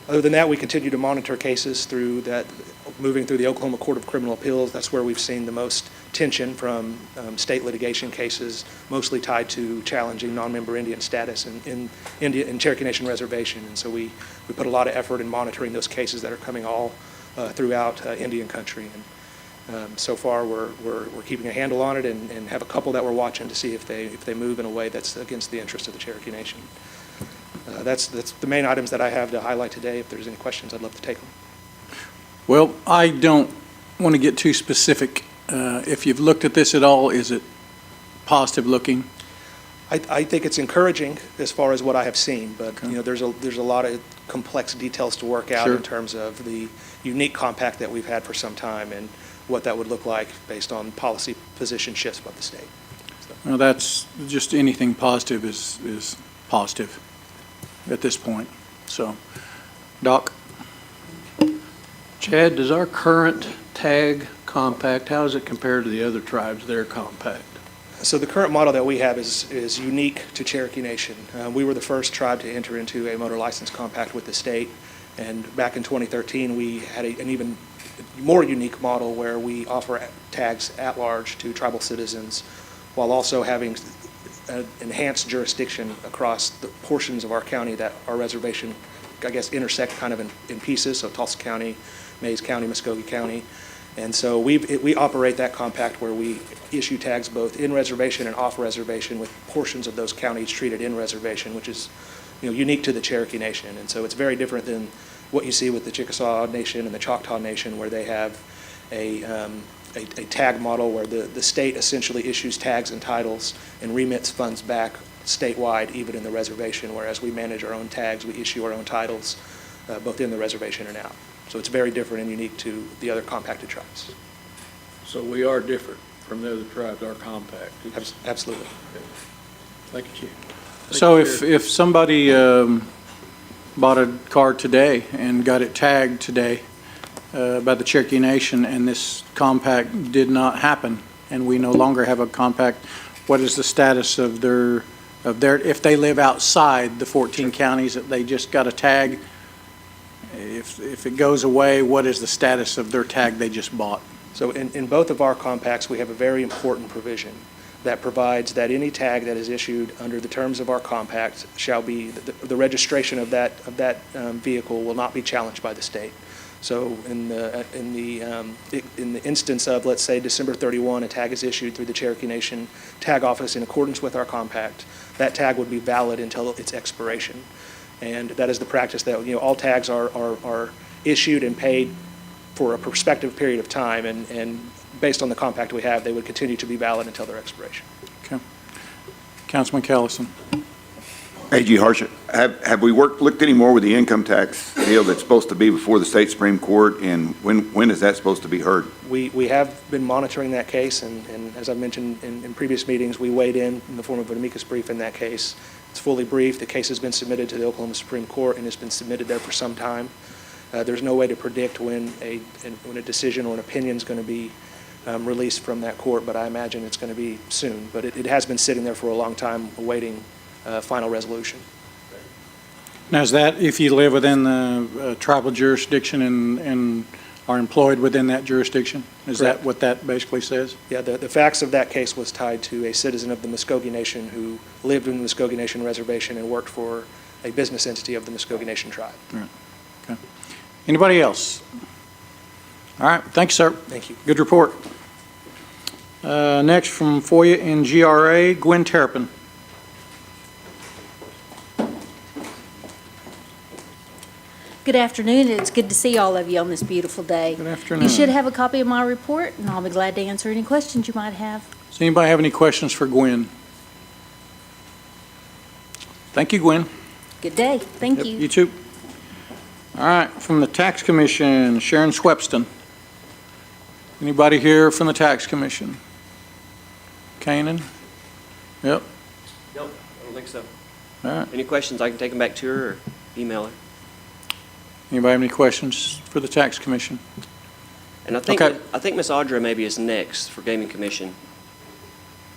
Other than that, we continue to monitor cases through that, moving through the Oklahoma Court of Criminal Appeals. That's where we've seen the most tension from state litigation cases, mostly tied to challenging non-member Indian status in Cherokee Nation Reservation. And so we put a lot of effort in monitoring those cases that are coming all throughout Indian country. And so far, we're keeping a handle on it and have a couple that we're watching to see if they move in a way that's against the interest of the Cherokee Nation. That's the main items that I have to highlight today. If there's any questions, I'd love to take them. Well, I don't want to get too specific. If you've looked at this at all, is it positive looking? I think it's encouraging as far as what I have seen, but Okay. you know, there's a lot of complex details to work out Sure. in terms of the unique compact that we've had for some time and what that would look like based on policy position shifts by the state. So. Well, that's just anything positive is positive at this point. So, Doc? Chad, does our current tag compact, how does it compare to the other tribes, their compact? So the current model that we have is unique to Cherokee Nation. We were the first tribe to enter into a motor license compact with the state, and back in 2013 we had an even more unique model where we offer tags at large to tribal citizens while also having enhanced jurisdiction across the portions of our county that our reservation, I guess, intersect kind of in pieces, so Tulsa County, Mays County, Muskogee County. And so we operate that compact where we issue tags both in reservation and off reservation with portions of those counties treated in reservation, which is, you know, unique to the Cherokee Nation. And so it's very different than what you see with the Chickasaw Nation and the Choctaw Nation, where they have a tag model where the state essentially issues tags and titles and remits funds back statewide, even in the reservation, whereas we manage our own tags, we issue our own titles, both in the reservation and out. So it's very different and unique to the other compacted tribes. So we are different from the other tribes, our compact. Absolutely. Thank you, Chief. So if somebody bought a car today and got it tagged today by the Cherokee Nation and this compact did not happen and we no longer have a compact, what is the status of their, if they live outside the 14 counties that they just got a tag? If it goes away, what is the status of their tag they just bought? So in both of our compacts, we have a very important provision that provides that any tag that is issued under the terms of our compact shall be, the registration of that vehicle will not be challenged by the state. So in the instance of, let's say, December 31, a tag is issued through the Cherokee Nation Tag Office in accordance with our compact, that tag would be valid until its expiration. And that is the practice that, you know, all tags are issued and paid for a prospective period of time, and based on the compact we have, they would continue to be valid until their expiration. Okay. Councilman Callison. A.G. Harshit, have we looked any more with the income tax deal that's supposed to be before the state Supreme Court, and when is that supposed to be heard? We have been monitoring that case, and as I mentioned in previous meetings, we weighed in the form of an amicus brief in that case. It's fully briefed. The case has been submitted to the Oklahoma Supreme Court and has been submitted there for some time. There's no way to predict when a decision or an opinion is going to be released from that court, but I imagine it's going to be soon. But it has been sitting there for a long time awaiting final resolution. Now, is that if you live within the tribal jurisdiction and are employed within that jurisdiction? Is Correct. that what that basically says? Yeah, the facts of that case was tied to a citizen of the Muskogee Nation who lived in the Muskogee Nation Reservation and worked for a business entity of the Muskogee Nation tribe. Right. Okay. Anybody else? All right. Thank you, sir. Thank you. Good report. Next from FOIA and GRA, Gwen Terrapin. Good afternoon. It's good to see all of you on this beautiful day. Good afternoon. You should have a copy of my report, and I'll be glad to answer any questions you might have. Does anybody have any questions for Gwen? Thank you, Gwen. Good day. Thank Yep, you. You too. All right, from the Tax Commission, Sharon Swepston. Anybody here from the Tax Commission? Kanan? Yep. Nope, I don't think so. All right. Any questions, I can take them back to her or email her. Anybody have any questions for the Tax Commission? And I think Okay. Ms. Audra maybe is next for Gaming Commission.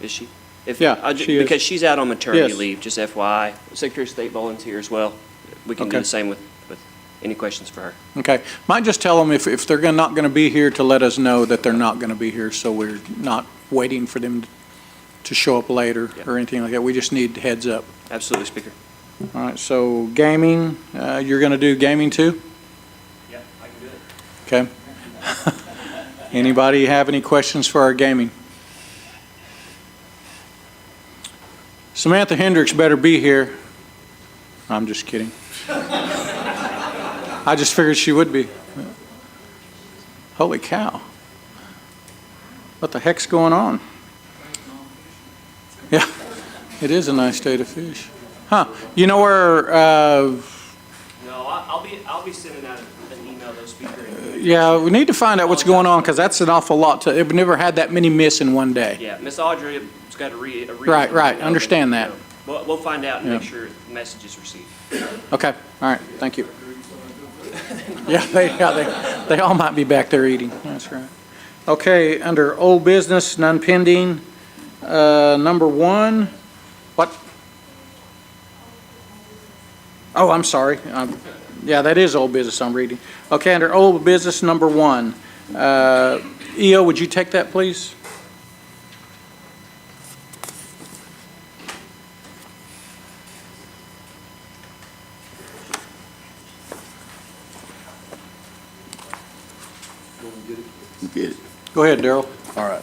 Is she? Yeah, she is. Because she's out on maternity Yes. leave, just FYI. Secretary of State volunteer as well. We can do Okay. the same with Any questions for her? Okay. Might just tell them if they're not going to be here to let us know that they're not going to be here, so we're not waiting for them to show up later Yeah. or anything like that. We just need heads up. Absolutely, Speaker. All right, so gaming, you're going to do gaming too? Yeah, I can do it. Okay. Anybody have any questions for our gaming? Samantha Hendricks better be here. I'm just kidding. I just figured she would be. Holy cow. What the heck's going on? Yeah, it is a nice day to fish. Huh, you know where, No, I'll be sending out an email though, Speaker. yeah, we need to find out what's going on, because that's an awful lot we've never had that many miss in one day. Yeah, Miss Audrey's got a read. Right, understand that. We'll find out and Yeah. make sure the message is received. Okay, all right, thank you. Yeah, they all might be back there eating, that's right. Okay, under old business, none pending. Number one, what? Oh, I'm sorry. Yeah, that is old business I'm reading. Okay, under old business, number one. EO, would you take that, please? Get it. Go ahead, Darrell. All right.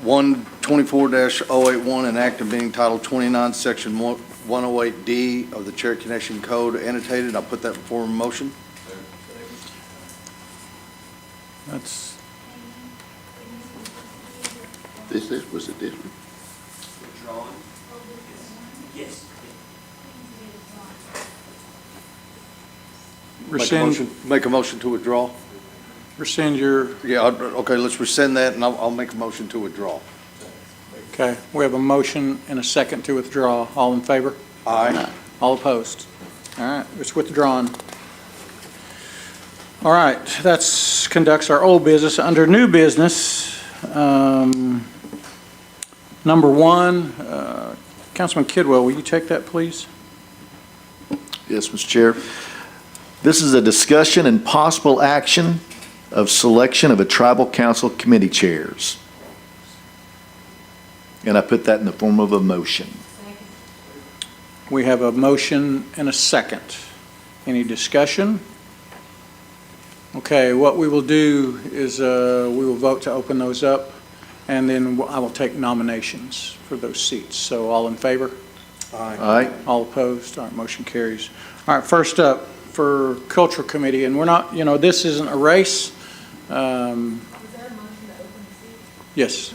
124-081, an act of being Title 29, Section 108D of the Cherokee Nation Code annotated. I'll put that before motion. That's, Was it this one? Yes. Make a motion to withdraw. rescind your, Yeah, okay, let's rescind that, and I'll make a motion to withdraw. okay. We have a motion and a second to withdraw. All in favor? Aye. All opposed? All right, it's withdrawn. All right, that's conducts our old business. Under new business, number one, Councilman Kidwell, will you take that, please? Yes, Mr. Chair. This is a discussion and possible action of selection of a tribal council committee chairs. And I put that in the form of a motion. We have a motion and a second. Any discussion? Okay, what we will do is we will vote to open those up, and then I will take nominations for those seats. So all in favor? Aye. All opposed? All right, motion carries. All right, first up for Cultural Committee, and we're not, this isn't a race. Is there a motion to open the seat? Yes,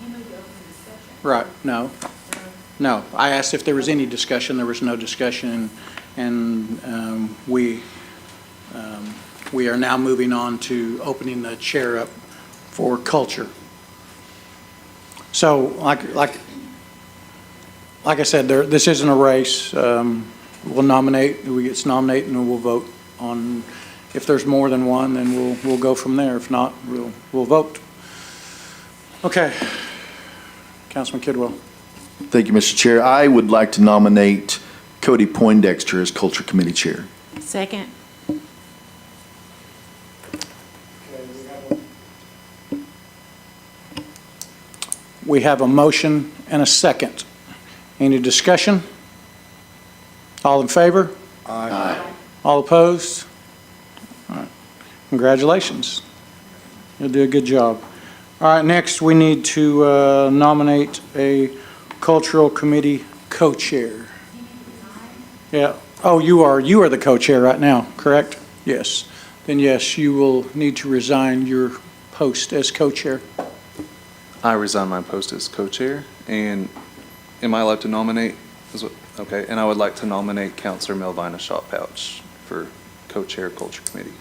He moved to open the discussion. right, no. No, I asked if there was any discussion. There was no discussion, and we are now moving on to opening the chair up for Culture. So, like I said, this isn't a race. We'll nominate, we get to nominate, and we'll vote on. If there's more than one, then we'll go from there. If not, we'll vote. Okay, Councilman Kidwell. Thank you, Mr. Chair. I would like to nominate Cody Poindexter as Culture Committee Chair. Second. We have a motion and a second. Any discussion? All in favor? Aye. All opposed? All right. Congratulations. You'll do a good job. All right, next we need to nominate a Cultural Committee co-chair. Yeah. Oh, you are the co-chair right now, correct? Yes. Then yes, you will need to resign your post as co-chair. I resign my post as co-chair, and am I allowed to nominate? Okay, and I would like to nominate Councilor Melvina Shot-Pouch for co-chair Culture Committee.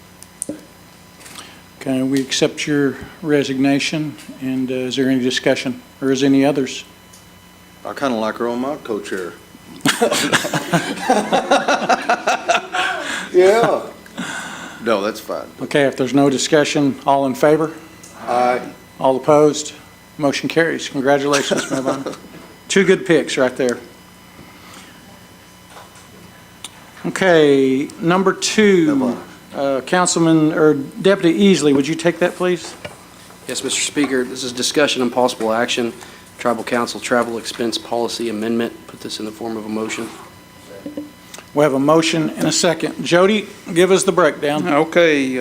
Okay, we accept your resignation, and is there any discussion, or is any others? I kind of like her on my co-chair. Yeah. No, that's fine. Okay, if there's no discussion, all in favor? Aye. All opposed? Motion carries. Congratulations, Melvina. Two good picks right there. Okay, number 2, Councilman, or Deputy Easley, would you take that, please? Yes, Mr. Speaker, this is discussion and possible action, Tribal Council Travel Expense Policy Amendment. Put this in the form of a motion. We have a motion and a second. Jody, give us the breakdown. Okay,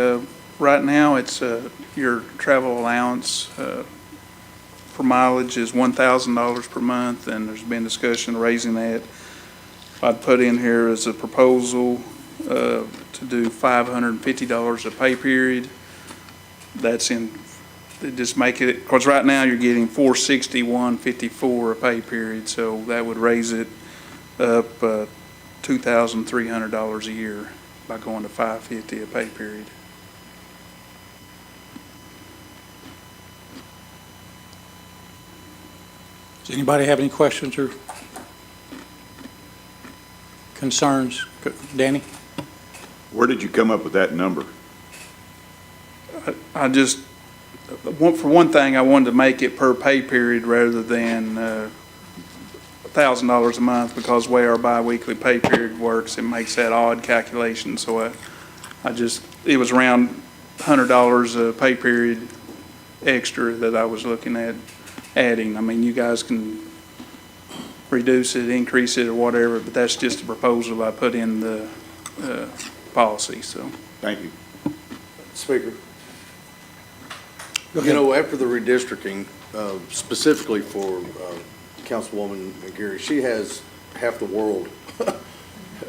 right now, it's, your travel allowance for mileage is $1,000 per month, and there's been discussion raising that. I'd put in here as a proposal to do $550 a pay period. That's in, just make it, because right now you're getting $461.54 a pay period, so that would raise it up $2,300 a year by going to $550 a pay period. Does anybody have any questions or concerns? Danny? Where did you come up with that number? I just, for one thing, I wanted to make it per pay period rather than $1,000 a month, because the way our biweekly pay period works, it makes that odd calculation. So I just, it was around $100 a pay period extra that I was looking at adding. I mean, you guys can reduce it, increase it, or whatever, but that's just a proposal I put in the policy, so. Thank you. Speaker. You know, after the redistricting, specifically for Councilwoman Gary, she has half the world.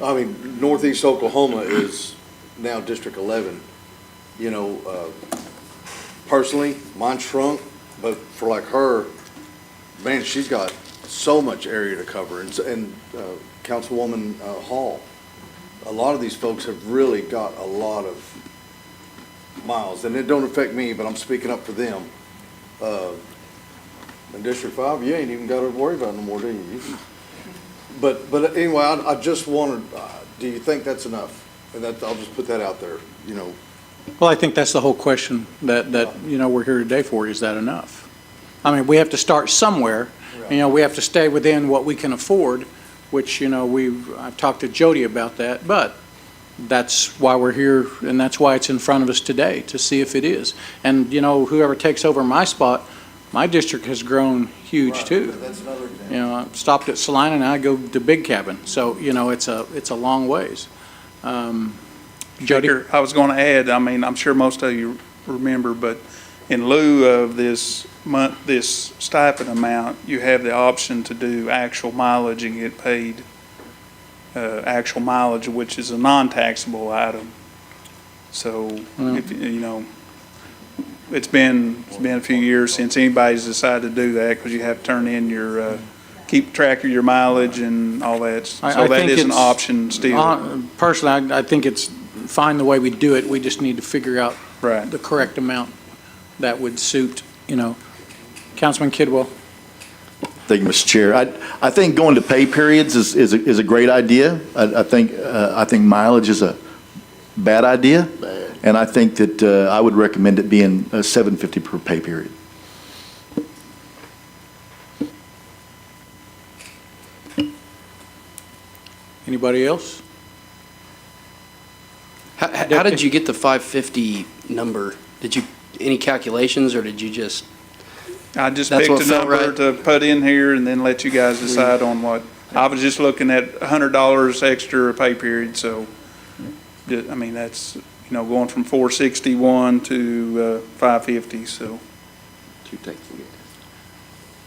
I mean, Northeast Oklahoma is now District 11. You know, personally, mine shrunk, but for like her, man, she's got so much area to cover. And Councilwoman Hall, a lot of these folks have really got a lot of miles, and it don't affect me, but I'm speaking up for them. In District 5, you ain't even got to worry about it no more, do you? But anyway, I just wanted, do you think that's enough? And that, I'll just put that out there, you know. Well, I think that's the whole question that you know, we're here today for. Is that enough? I mean, we have to start somewhere. You know, we have to stay within what we can afford, which, you know, I've talked to Jody about that, but that's why we're here, and that's why it's in front of us today, to see if it is. And, you know, whoever takes over my spot, my district has grown huge too. That's another example. You know, I stopped at Salina and I go to Big Cabin. So, you know, it's a long ways. Jody? I was going to add, I mean, I'm sure most of you remember, but in lieu of this stipend amount, you have the option to do actual mileage and get paid actual mileage, which is a non-taxable item. So, if, you know, it's been a few years since anybody's decided to do that, because you have to turn in your keep track of your mileage and all that. So that is an option still. Personally, I think it's fine the way we do it. We just need to figure out Right. the correct amount that would suit, you know. Councilman Kidwell? Thank you, Mr. Chair. I think going to pay periods is a great idea. I think mileage is a bad idea, and I think that I would recommend it being $750 per pay period. Anybody else? How did you get the 550 number? Did you, any calculations, or did you just? I just That's picked what a felt number right. to put in here and then let you guys decide on what. I was just looking at $100 extra a pay period, so, I mean, that's, you know, going from 461 to 550, so.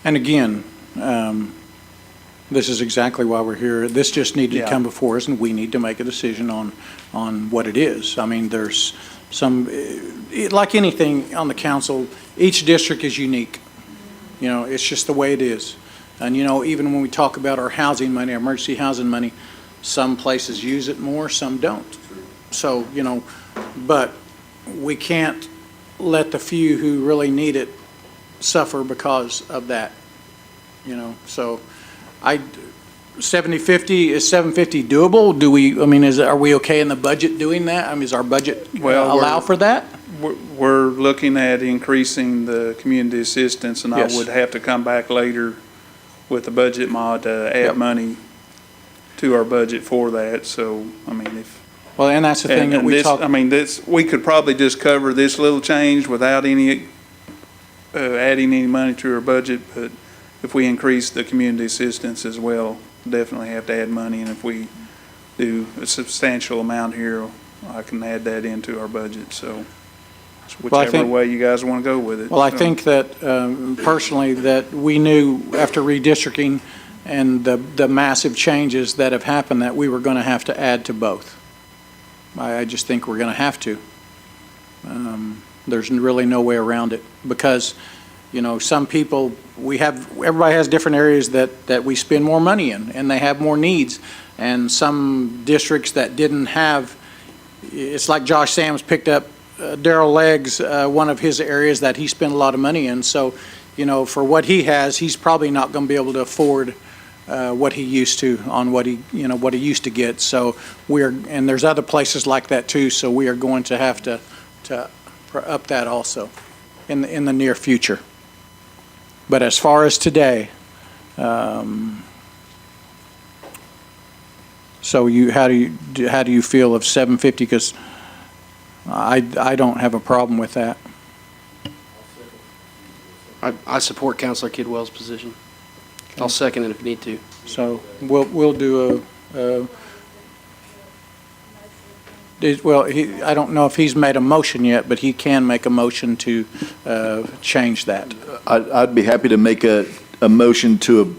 And again, this is exactly why we're here. This just needed to come before us, and we need to make a decision on what it is. I mean, there's some, like anything on the council, each district is unique. You know, it's just the way it is. And, you know, even when we talk about our housing money, our emergency housing money, some places use it more, some don't. So, you know, but we can't let the few who really need it suffer because of that, you know. So 70/50, is 750 doable? Do we, I mean, are we okay in the budget doing that? I mean, does our budget allow for that? We're looking at increasing the community assistance, and Yes. I would have to come back later with the budget mod to add money. to our budget for that, so, I mean, if. Well, and that's the thing that And we this, talked. I mean, we could probably just cover this little change without adding any money to our budget, but if we increase the community assistance as well, definitely have to add money, and if we do a substantial amount here, I can add that into our budget, so it's Well, I whichever think- way you guys want to go with it. Well, I So- think that personally, that we knew after redistricting and the massive changes that have happened, that we were going to have to add to both. I just think we're going to have to. There's really no way around it, because, you know, some people, everybody has different areas that we spend more money in, and they have more needs. And some districts that didn't have, it's like Josh Sams picked up Darrell Legg's, one of his areas that he spent a lot of money in. So, you know, for what he has, he's probably not going to be able to afford what he used to on what he used to get. So and there's other places like that too. So we are going to have to up that also in the near future. But as far as today, so how do you feel of 750? Because I don't have a problem with that. I support Counselor Kidwell's position. I'll second it if you need to. So we'll do I don't know if he's made a motion yet, but he can make a motion to change that. I'd be happy to make a motion to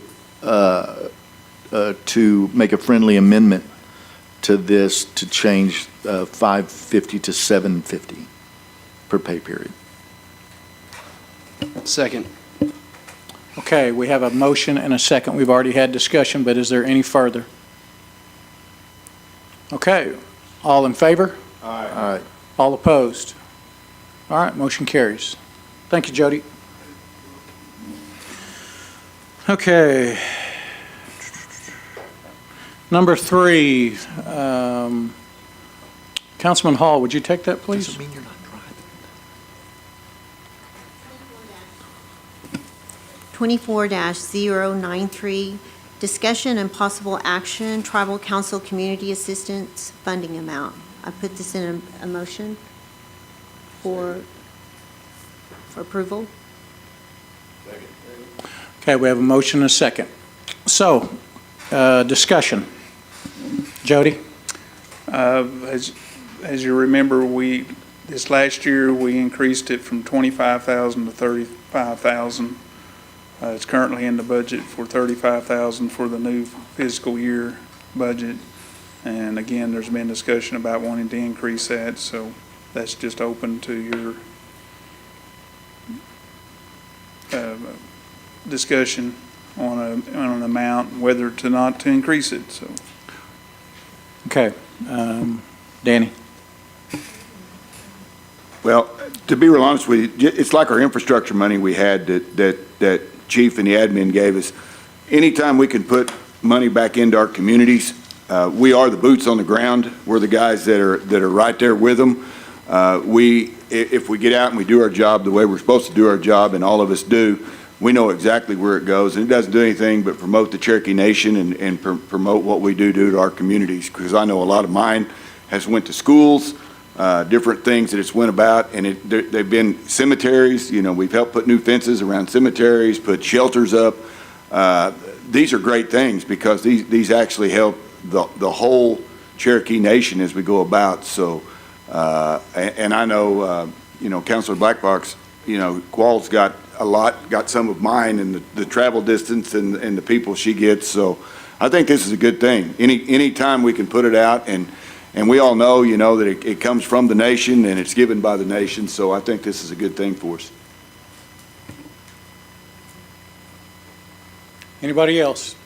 make a friendly amendment to this to change 550 to 750 per pay period. Second. Okay, we have a motion and a second. We've already had discussion, but is there any further? Okay, all in favor? All right. All opposed? All right, motion carries. Thank you, Jody. Okay. Number 3, Councilman Hall, would you take that, please? Doesn't mean you're not driving. 24-093, discussion and possible action, Tribal Council Community Assistance Funding Amount. I put this in a motion for approval. Okay, we have a motion and a second. So, discussion. Jody? As you remember, this last year, we increased it from 25,000 to 35,000. It's currently in the budget for 35,000 for the new fiscal year budget. And again, there's been discussion about wanting to increase that, so that's just open to your discussion on an amount, whether to not to increase it, so. Okay, Danny? Well, to be real honest with you, it's like our infrastructure money we had that Chief and the admin gave us. Anytime we can put money back into our communities, we are the boots on the ground. We're the guys that are right there with them. If we get out and we do our job the way we're supposed to do our job, and all of us do, we know exactly where it goes. And it doesn't do anything but promote the Cherokee Nation and promote what we do to our communities. Because I know a lot of mine has went to schools, different things that it's went about, and they've been cemeteries. You know, we've helped put new fences around cemeteries, put shelters up. These are great things because these actually help the whole Cherokee Nation as we go about. So, and I know, Councilor Blackbox, Qual's got some of mine, and the travel distance and the people she gets. So I think this is a good thing. Any time we can put it out, and we all know, that it comes from the nation and it's given by the nation. So I think this is a good thing for us. Anybody else?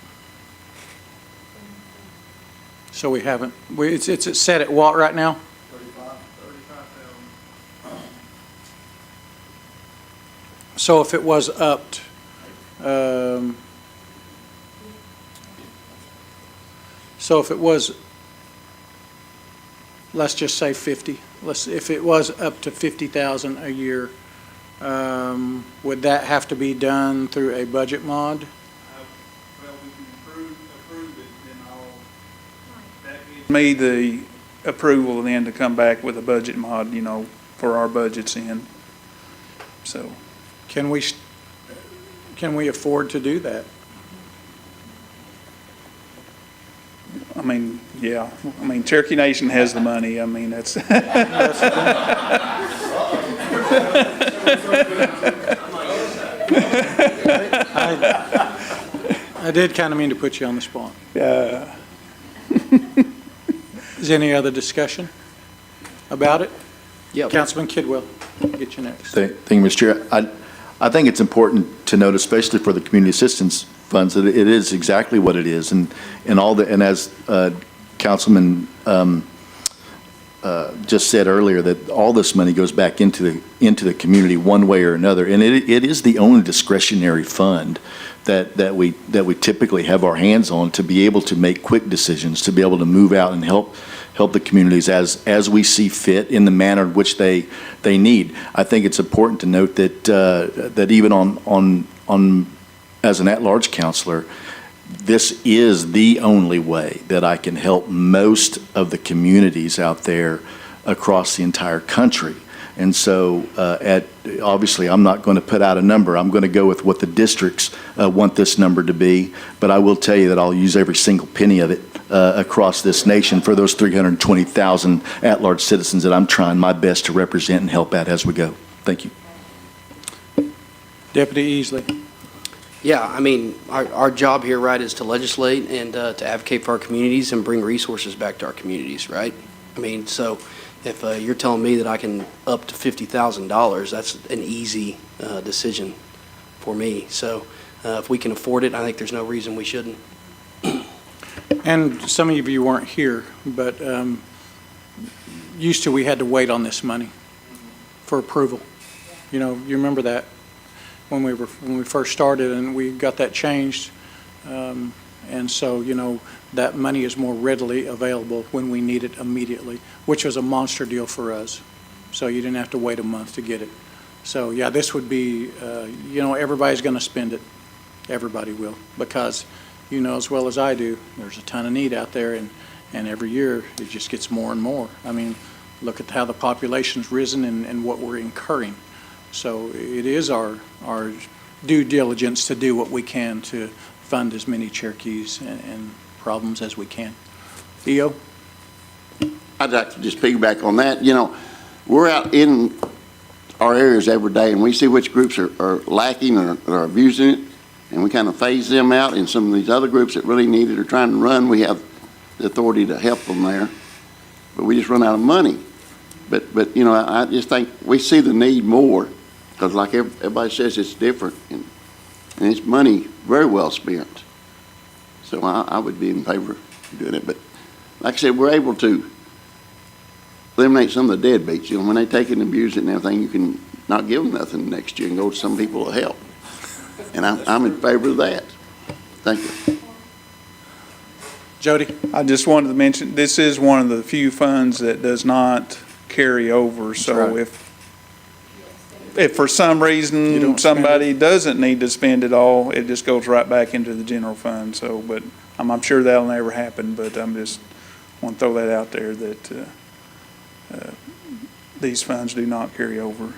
So we haven't, it's set at what right now? 35,000. So if it was upped, so if it was, let's just say 50, if it was up to 50,000 a year, would that have to be done through a budget mod? Well, we can approve it, then I'll Me, the approval then to come back with a budget mod, for our budgets in. So, Can we afford to do that? yeah, Cherokee Nation has the money. That's. I did kind of mean to put you on the spot. Is there any other discussion about it? Yep. Councilman Kidwell, get you next. Thank you, Mr. Chair. I think it's important to note, especially for the community assistance funds, that it is exactly what it is, and as Councilman just said earlier, that all this money goes back into the community one way or another, and it is the only discretionary fund that we typically have our hands on to be able to make quick decisions, to be able to move out and help the communities as we see fit in the manner in which they need. I think it's important to note that even on as an at-large counselor, this is the only way that I can help most of the communities out there across the entire country. And so obviously, I'm not going to put out a number. I'm going to go with what the districts want this number to be. But I will tell you that I'll use every single penny of it across this nation for those 320,000 at-large citizens that I'm trying my best to represent and help out as we go. Thank you. Deputy Easley. Yeah, our job here, right, is to legislate and to advocate for our communities and bring resources back to our communities, right? So if you're telling me that I can up to $50,000, that's an easy decision for me. So if we can afford it, I think there's no reason we shouldn't. And some of you weren't here, but used to, we had to wait on this money for approval. You remember that when we first started and we got that changed. And so, that money is more readily available when we need it immediately, which was a monster deal for us. So you didn't have to wait a month to get it. So yeah, this would be, everybody's going to spend it. Everybody will, because as well as I do, there's a ton of need out there, and every year it just gets more and more. Look at how the population's risen and what we're incurring. So it is our due diligence to do what we can to fund as many Cherokees and problems as we can. EO? I'd like to just piggyback on that. We're out in our areas every day, and we see which groups are lacking or are abusing it, and we kind of phase them out. And some of these other groups that really need it are trying to run. We have the authority to help them there, but we just run out of money. But I just think we see the need more, because like everybody says, it's different, and it's money very well spent. So I would be in favor of doing it. But like I said, we're able to eliminate some of the deadbeats. When they take it and abuse it and everything, you can not give them nothing next year and go to some people to help. And I'm in favor of that. Thank you. Jody? I just wanted to mention, this is one of the few funds that does not carry over. So right. if for some reason somebody doesn't need to spend it all, it just goes right back into the general fund. So, but I'm sure that'll never happen, but I'm just want to throw that out there that these funds do not carry over.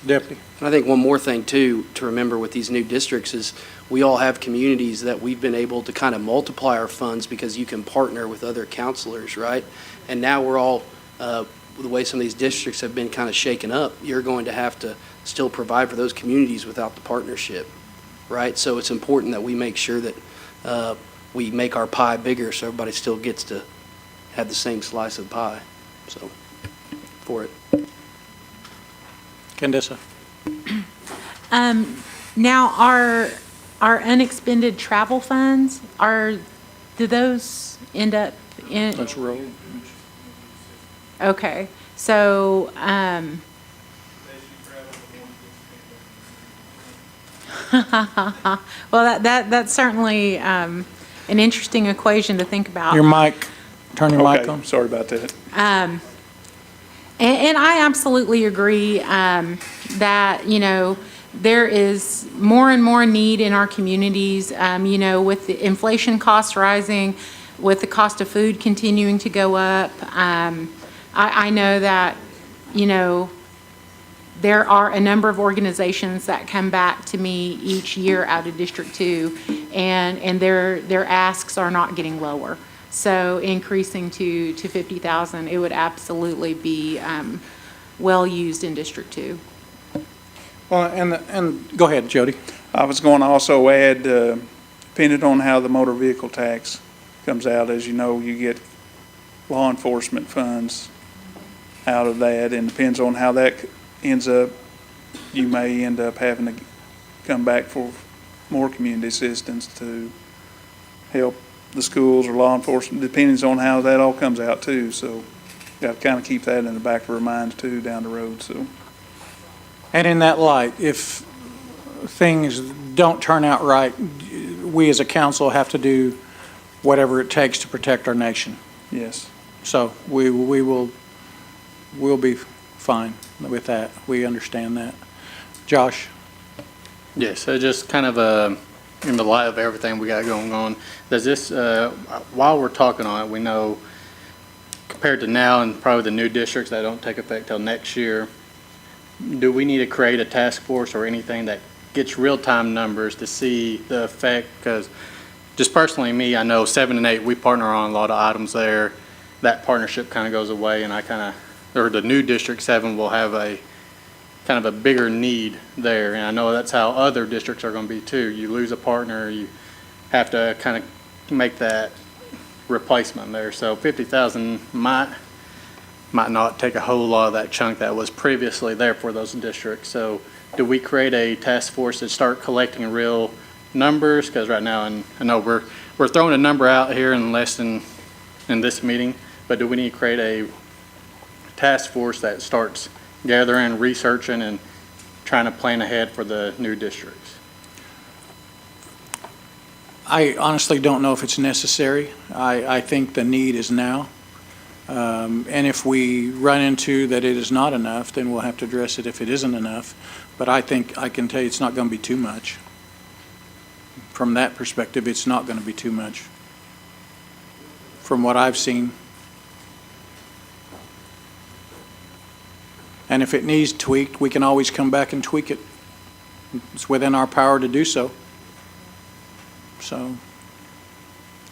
Deputy? And I think one more thing, too, to remember with these new districts is we all have communities that we've been able to kind of multiply our funds because you can partner with other counselors, right? And now we're all, the way some of these districts have been kind of shaken up, you're going to have to still provide for those communities without the partnership, right? So it's important that we make sure that we make our pie bigger so everybody still gets to have the same slice of the pie. So, for it. Candace? Now, our unexpended travel funds, do those end up in? Let's roll. Okay, so, well, that's certainly an interesting equation to think about. Your mic, turn your mic on. Sorry about that. And I absolutely agree that, there is more and more need in our communities, with the inflation costs rising, with the cost of food continuing to go up. I know that, there are a number of organizations that come back to me each year out of District 2, and their asks are not getting lower. So increasing to 50,000, it would absolutely be well used in District 2. Well, and go ahead, Jody. I was going to also add, depending on how the motor vehicle tax comes out, as you know, you get law enforcement funds out of that, and depends on how that ends up, you may end up having to come back for more community assistance to help the schools or law enforcement, depends on how that all comes out too. So got to kind of keep that in the back of our minds too down the road, so. And in that light, if things don't turn out right, we as a council have to do whatever it takes to protect our nation. Yes. So we'll be fine with that. We understand that. Josh? Yes, so just kind of in the light of everything we got going on, does this, while we're talking on it, we know compared to now and probably the new districts that don't take effect till next year, do we need to create a task force or anything that gets real-time numbers to see the effect? Because just personally, me, I know 7 and 8, we partner on a lot of items there. That partnership kind of goes away, and or the new District 7 will have a kind of a bigger need there. And I know that's how other districts are going to be too. You lose a partner, you have to kind of make that replacement there. So 50,000 might not take a whole lot of that chunk that was previously there for those districts. So do we create a task force to start collecting real numbers? Because right now, and I know we're throwing a number out here in this meeting, but do we need to create a task force that starts gathering, researching, and trying to plan ahead for the new districts? I honestly don't know if it's necessary. I think the need is now. And if we run into that it is not enough, then we'll have to address it if it isn't enough. But I think I can tell you it's not going to be too much. From that perspective, it's not going to be too much. From what I've seen. And if it needs tweaked, we can always come back and tweak it. It's within our power to do so. So,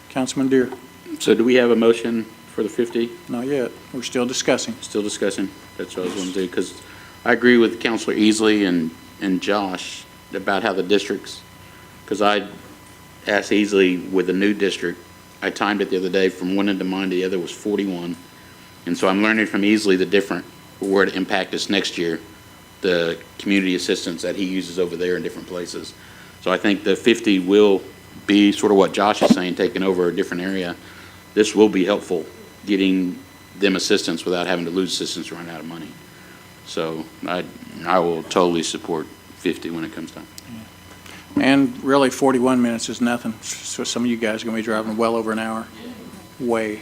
Councilman Deere. So do we have a motion for the 50? Not yet. We're still discussing. Still discussing. That's what I was going to do, because I agree with Councilor Easley and Josh about how the districts, because I asked Easley with the new district, I timed it the other day from one end of mine to the other was 41. And so I'm learning from Easley the different, where to impact us next year, the community assistance that he uses over there in different places. So I think the 50 will be sort of what Josh is saying, taking over a different area. This will be helpful, getting them assistance without having to lose assistance or run out of money. So I will totally support 50 when it comes time. And really, 41 minutes is nothing. So some of you guys are going to be driving well over an hour. Way.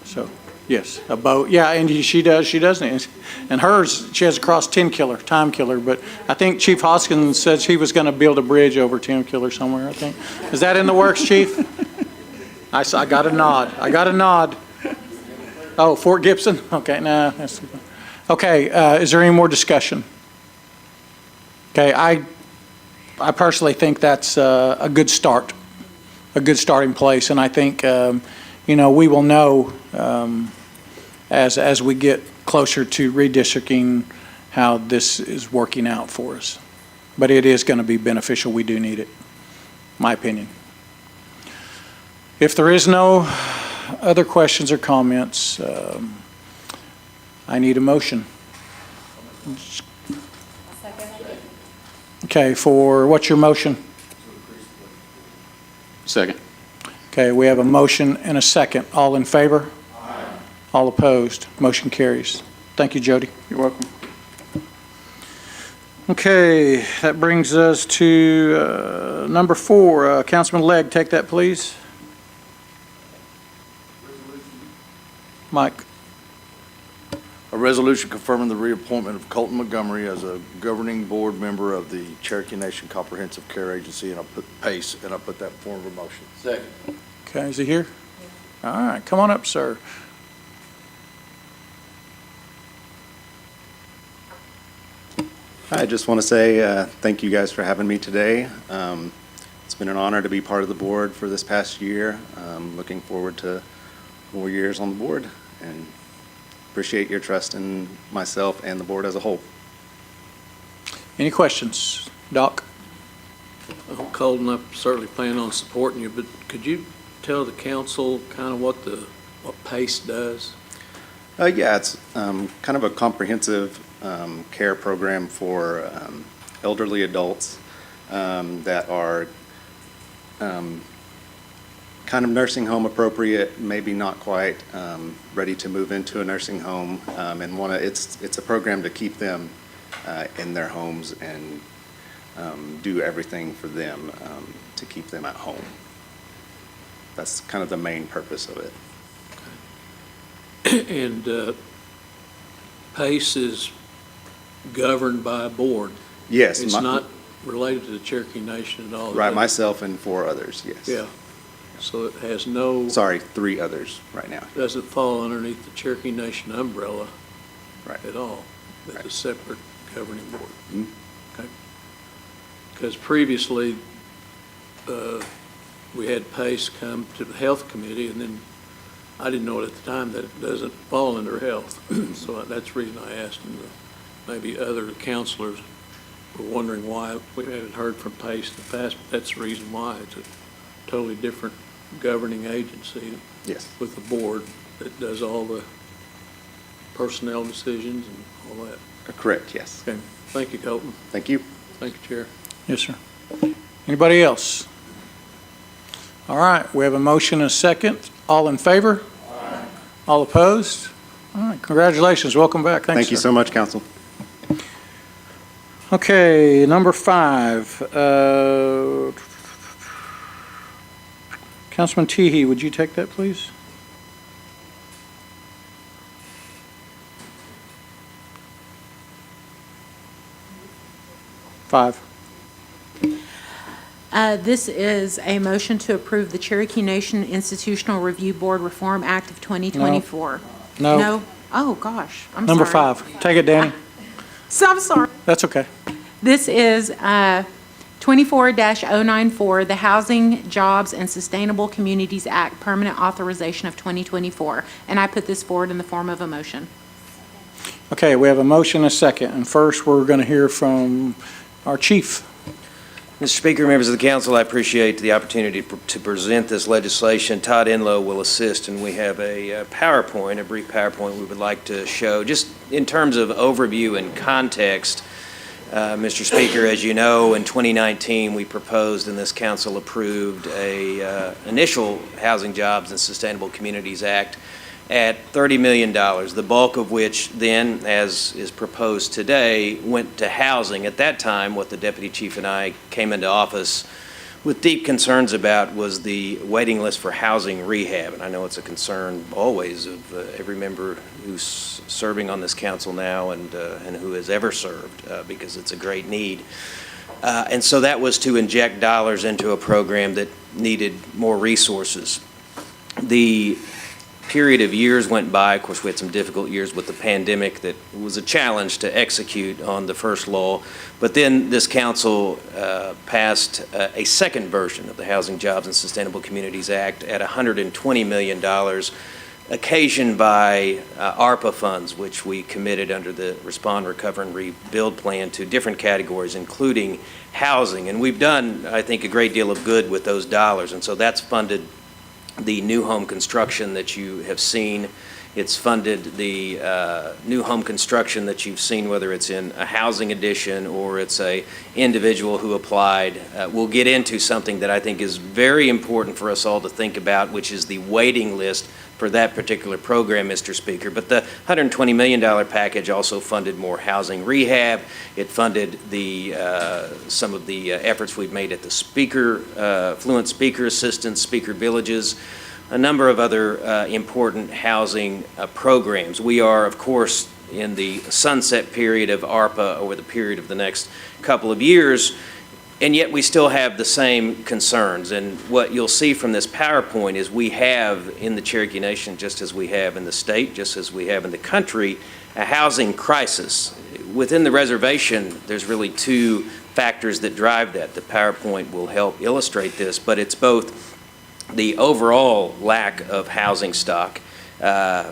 So, yes, a boat. Yeah, and she doesn't. And hers, she has a cross 10 killer, time killer. But I think Chief Hoskins said he was going to build a bridge over 10 killer somewhere, I think. Is that in the works, Chief? I got a nod. I got a nod. Oh, Fort Gibson? Okay, nah. Okay, is there any more discussion? Okay, I personally think that's a good start, a good starting place. And I think, we will know as we get closer to redistricting how this is working out for us. But it is going to be beneficial. We do need it, my opinion. If there is no other questions or comments, I need a motion. Okay, what's your motion? Second. Okay, we have a motion and a second. All in favor? Aye. All opposed? Motion carries. Thank you, Jody. You're welcome. Okay, that brings us to number 4. Councilman Legg, take that, please. Mike. A resolution confirming the reappointment of Colton Montgomery as a governing board member of the Cherokee Nation Comprehensive Care Agency, and I'll put PACE, and I'll put that in form of a motion. Second. Okay, is he here? All right, come on up, sir. I just want to say thank you guys for having me today. It's been an honor to be part of the board for this past year. Looking forward to more years on the board, and appreciate your trust in myself and the board as a whole. Any questions? Doc? Well, Colton, I certainly plan on supporting you, but could you tell the council kind of what PACE does? Yeah, it's kind of a comprehensive care program for elderly adults that are kind of nursing home appropriate, maybe not quite ready to move into a nursing home, and it's a program to keep them in their homes and do everything for them to keep them at home. That's kind of the main purpose of it. And PACE is governed by a board. Yes. It's not related to the Cherokee Nation at all. Right, myself and 4 others, yes. Yeah. So it has no. Sorry, 3 others right now. Doesn't fall underneath the Cherokee Nation umbrella. Right. At all. It's Right. a separate governing board. Mhm. Okay. Because previously, we had PACE come to the Health Committee, and then I didn't know it at the time that it doesn't fall under health. So that's the reason I asked, and maybe other counselors were wondering why we haven't heard from PACE in the past, but that's the reason why. It's a totally different governing agency. Yes. With the board that does all the personnel decisions and all that. Correct, yes. Okay, thank you, Colton. Thank you. Thank you, Chair. Yes, sir. Anybody else? All right, we have a motion and a second. All in favor? Aye. All opposed? All right, congratulations. Welcome back. Thanks, Thank you so much, Council. Okay, number 5. Councilman Teehee, would you take that, please? Five. This is a motion to approve the Cherokee Nation Institutional Review Board Reform Act of 2024. No. No? Oh, gosh, I'm sorry. Number 5. Take it, Danny. So I'm sorry. That's okay. This is 24-094, the Housing, Jobs, and Sustainable Communities Act, permanent authorization of 2024. And I put this forward in the form of a motion. Okay, we have a motion and a second. And first, we're going to hear from our chief. Mr. Speaker, members of the council, I appreciate the opportunity to present this legislation. Todd Enlow will assist, and we have a PowerPoint, a brief PowerPoint we would like to show. Just in terms of overview and context, Mr. Speaker, as you know, in 2019, we proposed and this council approved a initial Housing, Jobs, and Sustainable Communities Act at $30 million, the bulk of which then, as is proposed today, went to housing. At that time, what the deputy chief and I came into office with deep concerns about was the waiting list for housing rehab. And I know it's a concern always of every member who's serving on this council now and who has ever served, because it's a great need. And so that was to inject dollars into a program that needed more resources. The period of years went by. Of course, we had some difficult years with the pandemic that was a challenge to execute on the first law. But then this council passed a second version of the Housing, Jobs, and Sustainable Communities Act at $120 million, occasioned by ARPA funds, which we committed under the Respond, Recover, and Rebuild plan to different categories, including housing. And we've done, I think, a great deal of good with those dollars. And so that's funded the new home construction that you have seen. It's funded the new home construction that you've seen, whether it's in a housing addition or it's a individual who applied. We'll get into something that I think is very important for us all to think about, which is the waiting list for that particular program, Mr. Speaker. But the $120 million package also funded more housing rehab. It funded some of the efforts we've made at the Fluent Speaker Assistance, Speaker Villages, a number of other important housing programs. We are, of course, in the sunset period of ARPA over the period of the next couple of years, and yet we still have the same concerns. And what you'll see from this PowerPoint is we have in the Cherokee Nation, just as we have in the state, just as we have in the country, a housing crisis. Within the reservation, there's really two factors that drive that. The PowerPoint will help illustrate this, but it's both the overall lack of housing stock,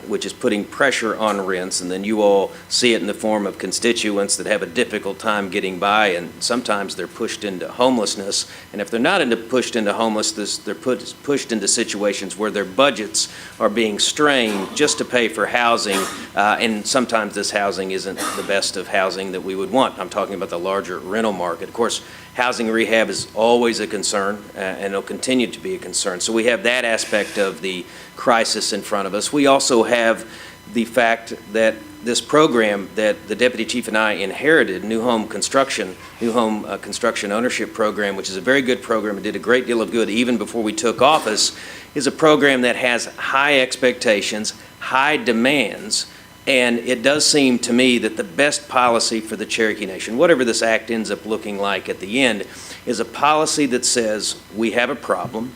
which is putting pressure on rents, and then you all see it in the form of constituents that have a difficult time getting by, and sometimes they're pushed into homelessness. And if they're not pushed into homelessness, they're pushed into situations where their budgets are being strained just to pay for housing, and sometimes this housing isn't the best of housing that we would want. I'm talking about the larger rental market. Of course, housing rehab is always a concern, and it'll continue to be a concern. So we have that aspect of the crisis in front of us. We also have the fact that this program that the Deputy Chief and I inherited, New Home Construction Ownership Program, which is a very good program and did a great deal of good even before we took office, is a program that has high expectations, high demands, and it does seem to me that the best policy for the Cherokee Nation, whatever this act ends up looking like at the end, is a policy that says we have a problem.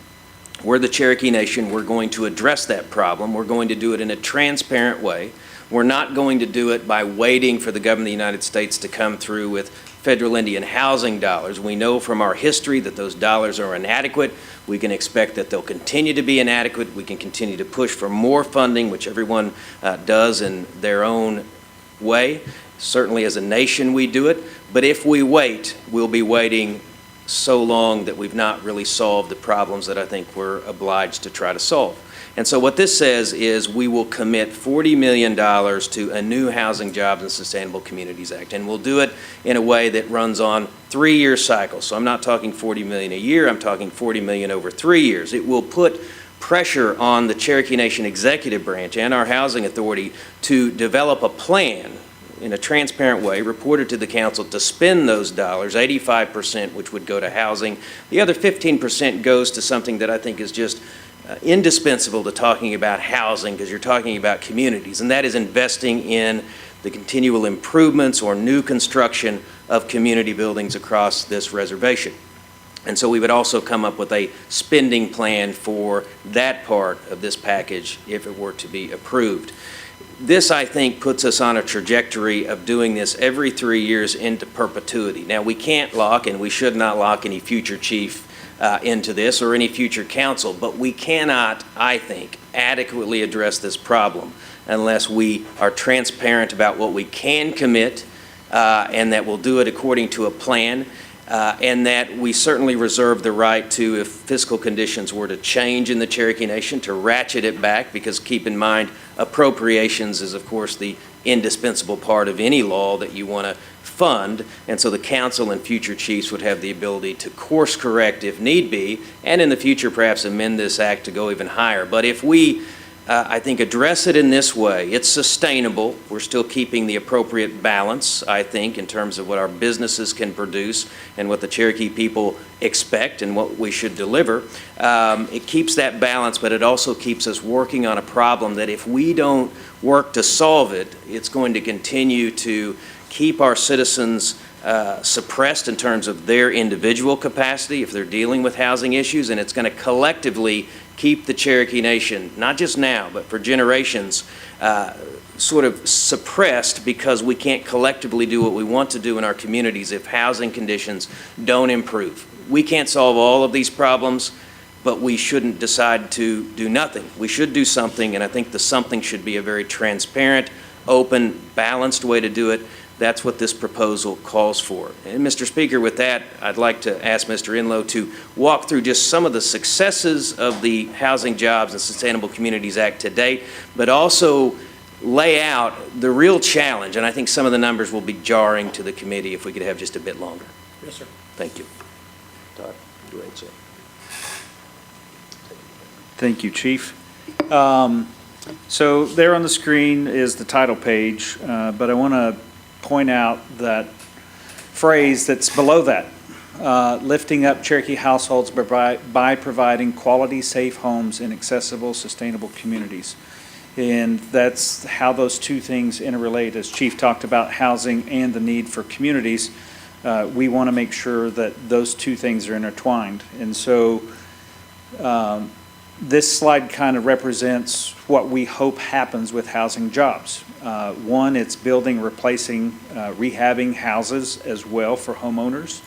We're the Cherokee Nation. We're going to address that problem. We're going to do it in a transparent way. We're not going to do it by waiting for the government of the United States to come through with federal Indian housing dollars. We know from our history that those dollars are inadequate. We can expect that they'll continue to be inadequate. We can continue to push for more funding, which everyone does in their own way. Certainly as a nation we do it. But if we wait, we'll be waiting so long that we've not really solved the problems that I think we're obliged to try to solve. And so what this says is we will commit $40 million to a new Housing, Jobs, and Sustainable Communities Act. And we'll do it in a way that runs on 3-year cycles. So I'm not talking $40 million a year, I'm talking $40 million over 3 years. It will put pressure on the Cherokee Nation Executive Branch and our Housing Authority to develop a plan in a transparent way, reported to the council to spend those dollars, 85%, which would go to housing. The other 15% goes to something that I think is just indispensable to talking about housing, because you're talking about communities, and that is investing in the continual improvements or new construction of community buildings across this reservation. And so we would also come up with a spending plan for that part of this package if it were to be approved. This, I think, puts us on a trajectory of doing this every 3 years into perpetuity. Now, we can't lock, and we should not lock any future chief into this or any future council, but we cannot, I think, adequately address this problem unless we are transparent about what we can commit and that we'll do it according to a plan. And that we certainly reserve the right to, if fiscal conditions were to change in the Cherokee Nation, to ratchet it back, because keep in mind, appropriations is, of course, the indispensable part of any law that you want to fund, and so the council and future chiefs would have the ability to course correct if need be, and in the future perhaps amend this act to go even higher. But if we I think address it in this way, it's sustainable. We're still keeping the appropriate balance, I think, in terms of what our businesses can produce and what the Cherokee people expect and what we should deliver. It keeps that balance, but it also keeps us working on a problem that if we don't work to solve it, it's going to continue to keep our citizens suppressed in terms of their individual capacity if they're dealing with housing issues, and it's going to collectively keep the Cherokee Nation, not just now, but for generations, sort of suppressed because we can't collectively do what we want to do in our communities if housing conditions don't improve. We can't solve all of these problems, but we shouldn't decide to do nothing. We should do something, and I think the something should be a very transparent, open, balanced way to do it. That's what this proposal calls for. And Mr. Speaker, with that, I'd like to ask Mr. Enlow to walk through just some of the successes of the Housing, Jobs, and Sustainable Communities Act to date, but also lay out the real challenge. And I think some of the numbers will be jarring to the committee if we could have just a bit longer. Yes, sir. Thank you. Todd, go ahead, sir. Thank you, Chief. So there on the screen is the title page, but I want to point out that phrase that's below that, lifting up Cherokee households by providing quality, safe homes in accessible, sustainable communities. And that's how those two things interrelate. As Chief talked about housing and the need for communities, we want to make sure that those two things are intertwined. And so this slide kind of represents what we hope happens with housing jobs. One, it's building, replacing, rehabbing houses as well for homeowners.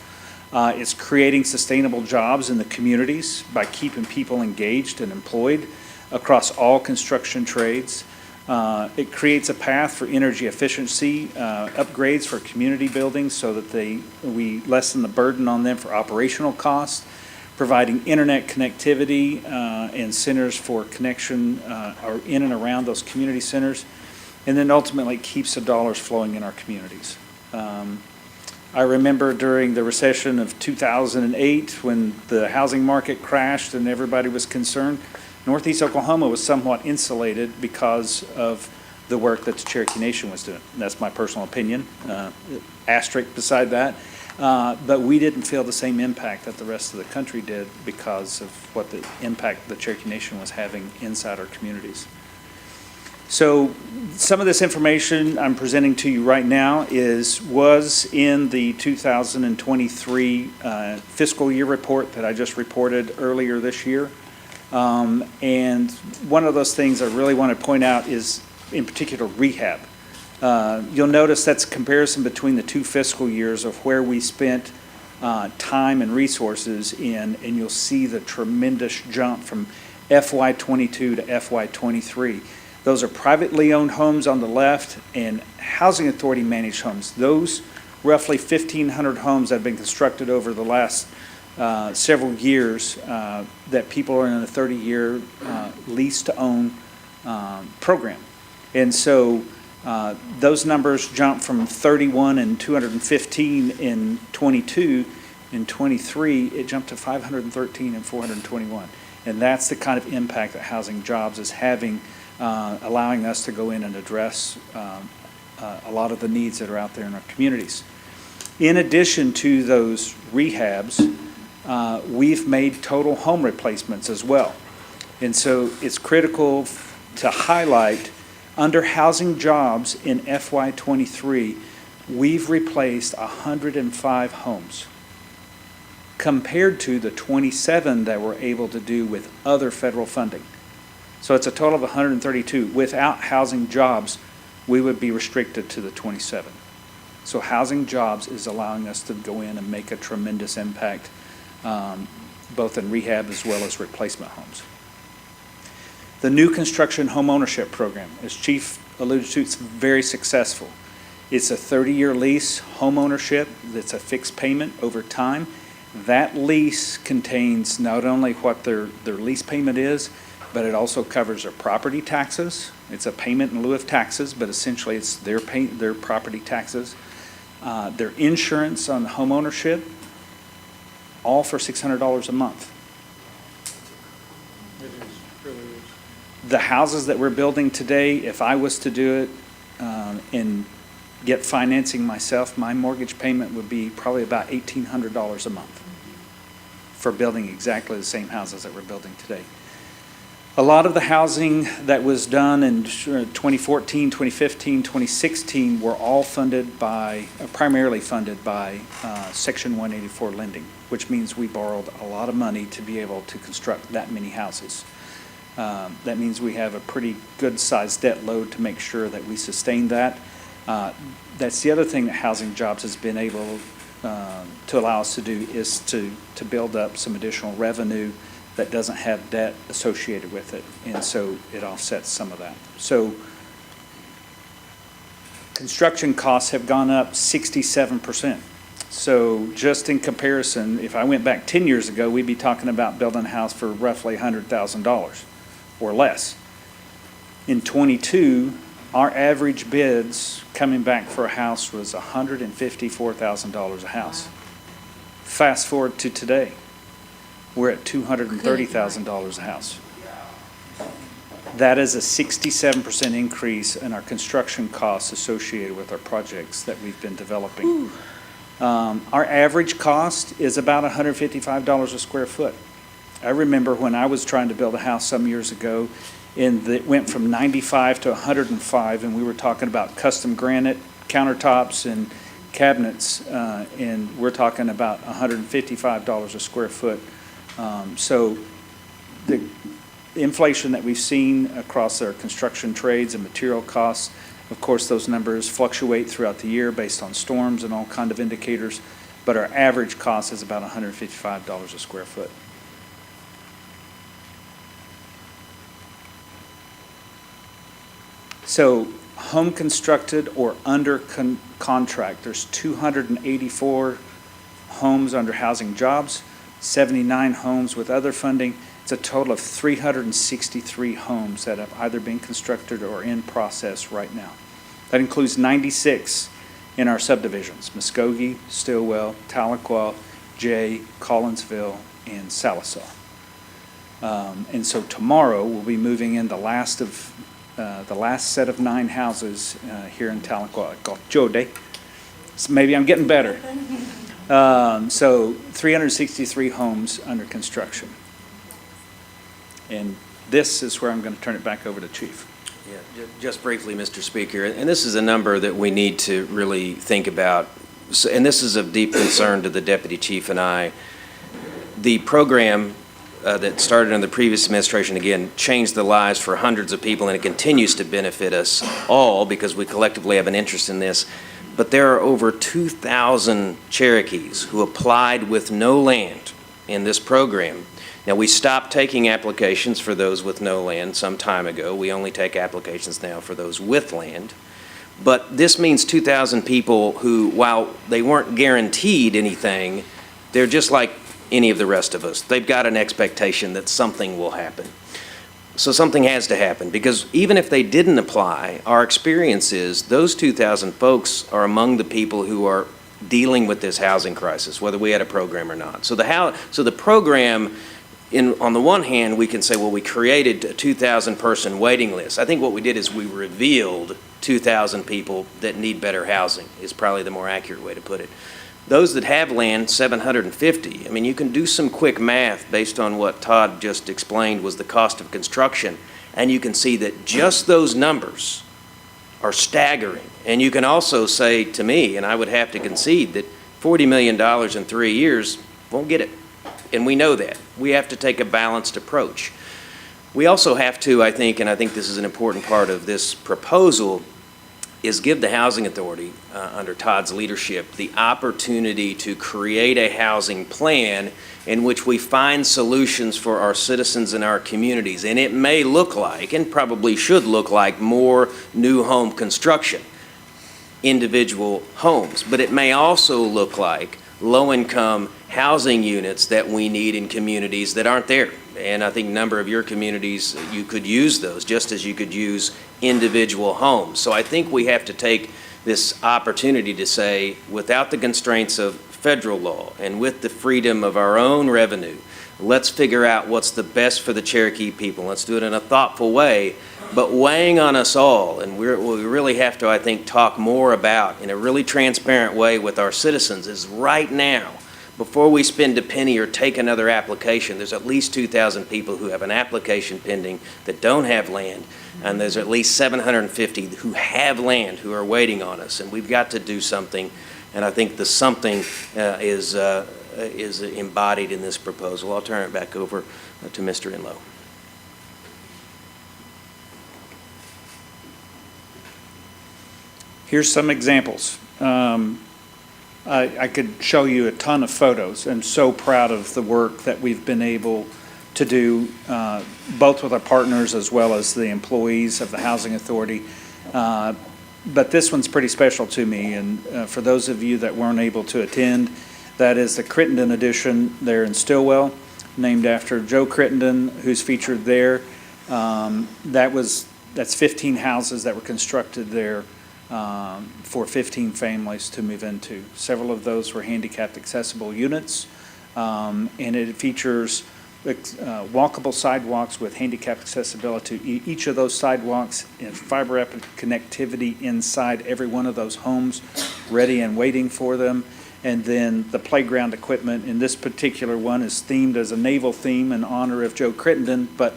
It's creating sustainable jobs in the communities by keeping people engaged and employed across all construction trades. It creates a path for energy efficiency upgrades for community buildings so that we lessen the burden on them for operational costs, providing internet connectivity and centers for connection are in and around those community centers, and then ultimately keeps the dollars flowing in our communities. I remember during the recession of 2008 when the housing market crashed and everybody was concerned, Northeast Oklahoma was somewhat insulated because of the work that the Cherokee Nation was doing. That's my personal opinion, asterisk beside that. But we didn't feel the same impact that the rest of the country did because of what the impact the Cherokee Nation was having inside our communities. So some of this information I'm presenting to you right now was in the 2023 fiscal year report that I just reported earlier this year. And one of those things I really want to point out is, in particular, rehab. You'll notice that's a comparison between the two fiscal years of where we spent time and resources in, and you'll see the tremendous jump from FY22 to FY23. Those are privately owned homes on the left and housing authority managed homes. Those roughly 1,500 homes that have been constructed over the last several years that people are in a 30-year lease-to-own program. And so those numbers jump from 31 and 215 in 22. In 23, it jumped to 513 and 421. And that's the kind of impact that housing jobs is having, allowing us to go in and address a lot of the needs that are out there in our communities. In addition to those rehabs, we've made total home replacements as well. And so it's critical to highlight under housing jobs in FY23, we've replaced 105 homes compared to the 27 that we're able to do with other federal funding. So it's a total of 132. Without housing jobs, we would be restricted to the 27. So housing jobs is allowing us to go in and make a tremendous impact, both in rehab as well as replacement homes. The new construction home ownership program, as Chief alluded to, it's very successful. It's a 30-year lease home ownership that's a fixed payment over time. That lease contains not only what their lease payment is, but it also covers their property taxes. It's a payment in lieu of taxes, but essentially it's their property taxes. Their insurance on home ownership, all for $600 a month. The houses that we're building today, if I was to do it and get financing myself, my mortgage payment would be probably about $1,800 a month for building exactly the same houses that we're building today. A lot of the housing that was done in 2014, 2015, 2016 were all funded by, primarily funded by Section 184 lending, which means we borrowed a lot of money to be able to construct that many houses. That means we have a pretty good sized debt load to make sure that we sustain that. That's the other thing that housing jobs has been able to allow us to do is to build up some additional revenue that doesn't have debt associated with it, and so it offsets some of that. So construction costs have gone up 67%. So just in comparison, if I went back 10 years ago, we'd be talking about building a house for roughly $100,000 or less. In 22, our average bids coming back for a house was $154,000 a house. Fast forward to today, we're at $230,000 a house. That is a 67% increase in our construction costs associated with our projects that we've been developing. Our average cost is about $155 a square foot. I remember when I was trying to build a house some years ago, and it went from 95 to 105, and we were talking about custom granite countertops and cabinets, and we're talking about $155 a square foot. So the inflation that we've seen across our construction trades and material costs, of course, those numbers fluctuate throughout the year based on storms and all kind of indicators, but our average cost is about $155 a square foot. So home constructed or under contract, there's 284 homes under housing jobs, 79 homes with other funding. It's a total of 363 homes that have either been constructed or in process right now. That includes 96 in our subdivisions: Muskogee, Stillwell, Tahlequah, Jay, Collinsville, and Sallisaw. And so tomorrow we'll be moving in the last set of 9 houses here in Tahlequah called Jode. So maybe I'm getting better. So 363 homes under construction. And this is where I'm going to turn it back over to Chief. Yeah, just briefly, Mr. Speaker, and this is a number that we need to really think about, and this is of deep concern to the Deputy Chief and I. The program that started in the previous administration, again, changed the lives for hundreds of people, and it continues to benefit us all because we collectively have an interest in this. But there are over 2,000 Cherokees who applied with no land in this program. Now, we stopped taking applications for those with no land some time ago. We only take applications now for those with land. But this means 2,000 people who, while they weren't guaranteed anything, they're just like any of the rest of us. They've got an expectation that something will happen. So something has to happen, because even if they didn't apply, our experience is those 2,000 folks are among the people who are dealing with this housing crisis, whether we had a program or not. So the program, on the one hand, we can say, well, we created a 2,000 person waiting list. I think what we did is we revealed 2,000 people that need better housing, is probably the more accurate way to put it. Those that have land, 750. I mean, you can do some quick math based on what Todd just explained was the cost of construction, and you can see that just those numbers are staggering. And you can also say to me, and I would have to concede, that $40 million in 3 years won't get it. And we know that. We have to take a balanced approach. We also have to, I think, and I think this is an important part of this proposal, is give the Housing Authority, under Todd's leadership, the opportunity to create a housing plan in which we find solutions for our citizens and our communities. And it may look like, and probably should look like, more new home construction, individual homes. But it may also look like low-income housing units that we need in communities that aren't there. And I think a number of your communities, you could use those, just as you could use individual homes. So I think we have to take this opportunity to say, without the constraints of federal law and with the freedom of our own revenue, let's figure out what's the best for the Cherokee people. Let's do it in a thoughtful way, but weighing on us all. And we really have to, I think, talk more about, in a really transparent way with our citizens, is right now, before we spend a penny or take another application, there's at least 2,000 people who have an application pending that don't have land, and there's at least 750 who have land who are waiting on us, and we've got to do something. And I think the something is embodied in this proposal. I'll turn it back over to Mr. Enlow. Here's some examples. I could show you a ton of photos. I'm so proud of the work that we've been able to do, both with our partners as well as the employees of the Housing Authority. But this one's pretty special to me, and for those of you that weren't able to attend, that is the Crittenden edition there in Stillwell, named after Joe Crittenden, who's featured there. That's 15 houses that were constructed there for 15 families to move into. Several of those were handicapped accessible units, and it features walkable sidewalks with handicapped accessibility. Each of those sidewalks and fiber optic connectivity inside every one of those homes, ready and waiting for them. And then the playground equipment in this particular one is themed as a naval theme in honor of Joe Crittenden, but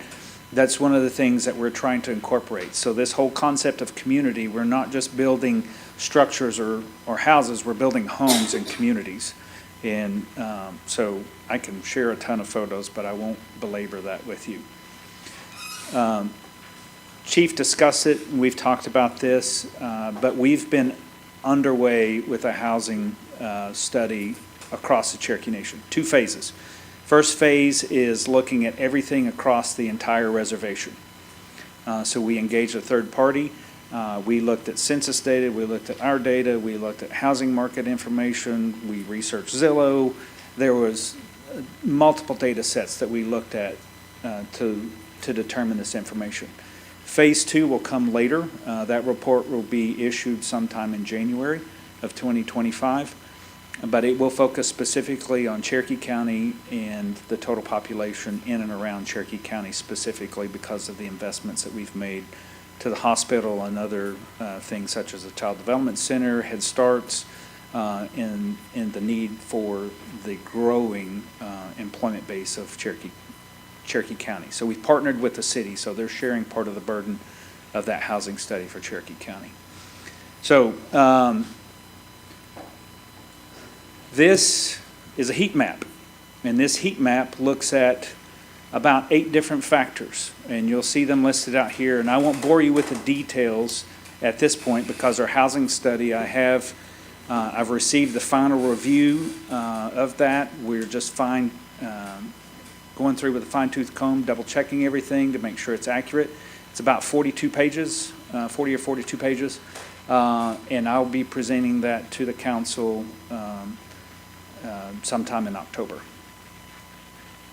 That's one of the things that we're trying to incorporate. So this whole concept of community, we're not just building structures or houses, we're building homes and communities. And so I can share a ton of photos, but I won't belabor that with you. Chief discussed it, and we've talked about this, but we've been underway with a housing study across the Cherokee Nation, 2 phases. First phase is looking at everything across the entire reservation. So we engaged a third party. We looked at census data, we looked at our data, we looked at housing market information, we researched Zillow. There was multiple data sets that we looked at to determine this information. Phase 2 will come later. That report will be issued sometime in January of 2025. But it will focus specifically on Cherokee County and the total population in and around Cherokee County specifically because of the investments that we've made to the hospital and other things such as the Child Development Center, Head Starts, and the need for the growing employment base of Cherokee County. So we've partnered with the city, so they're sharing part of the burden of that housing study for Cherokee County. So this is a heat map, and this heat map looks at about 8 different factors, and you'll see them listed out here, and I won't bore you with the details at this point because our housing study, I've received the final review of that. We're just going through with a fine-tooth comb, double-checking everything to make sure it's accurate. It's about 42 pages, 40 or 42 pages, and I'll be presenting that to the council sometime in October.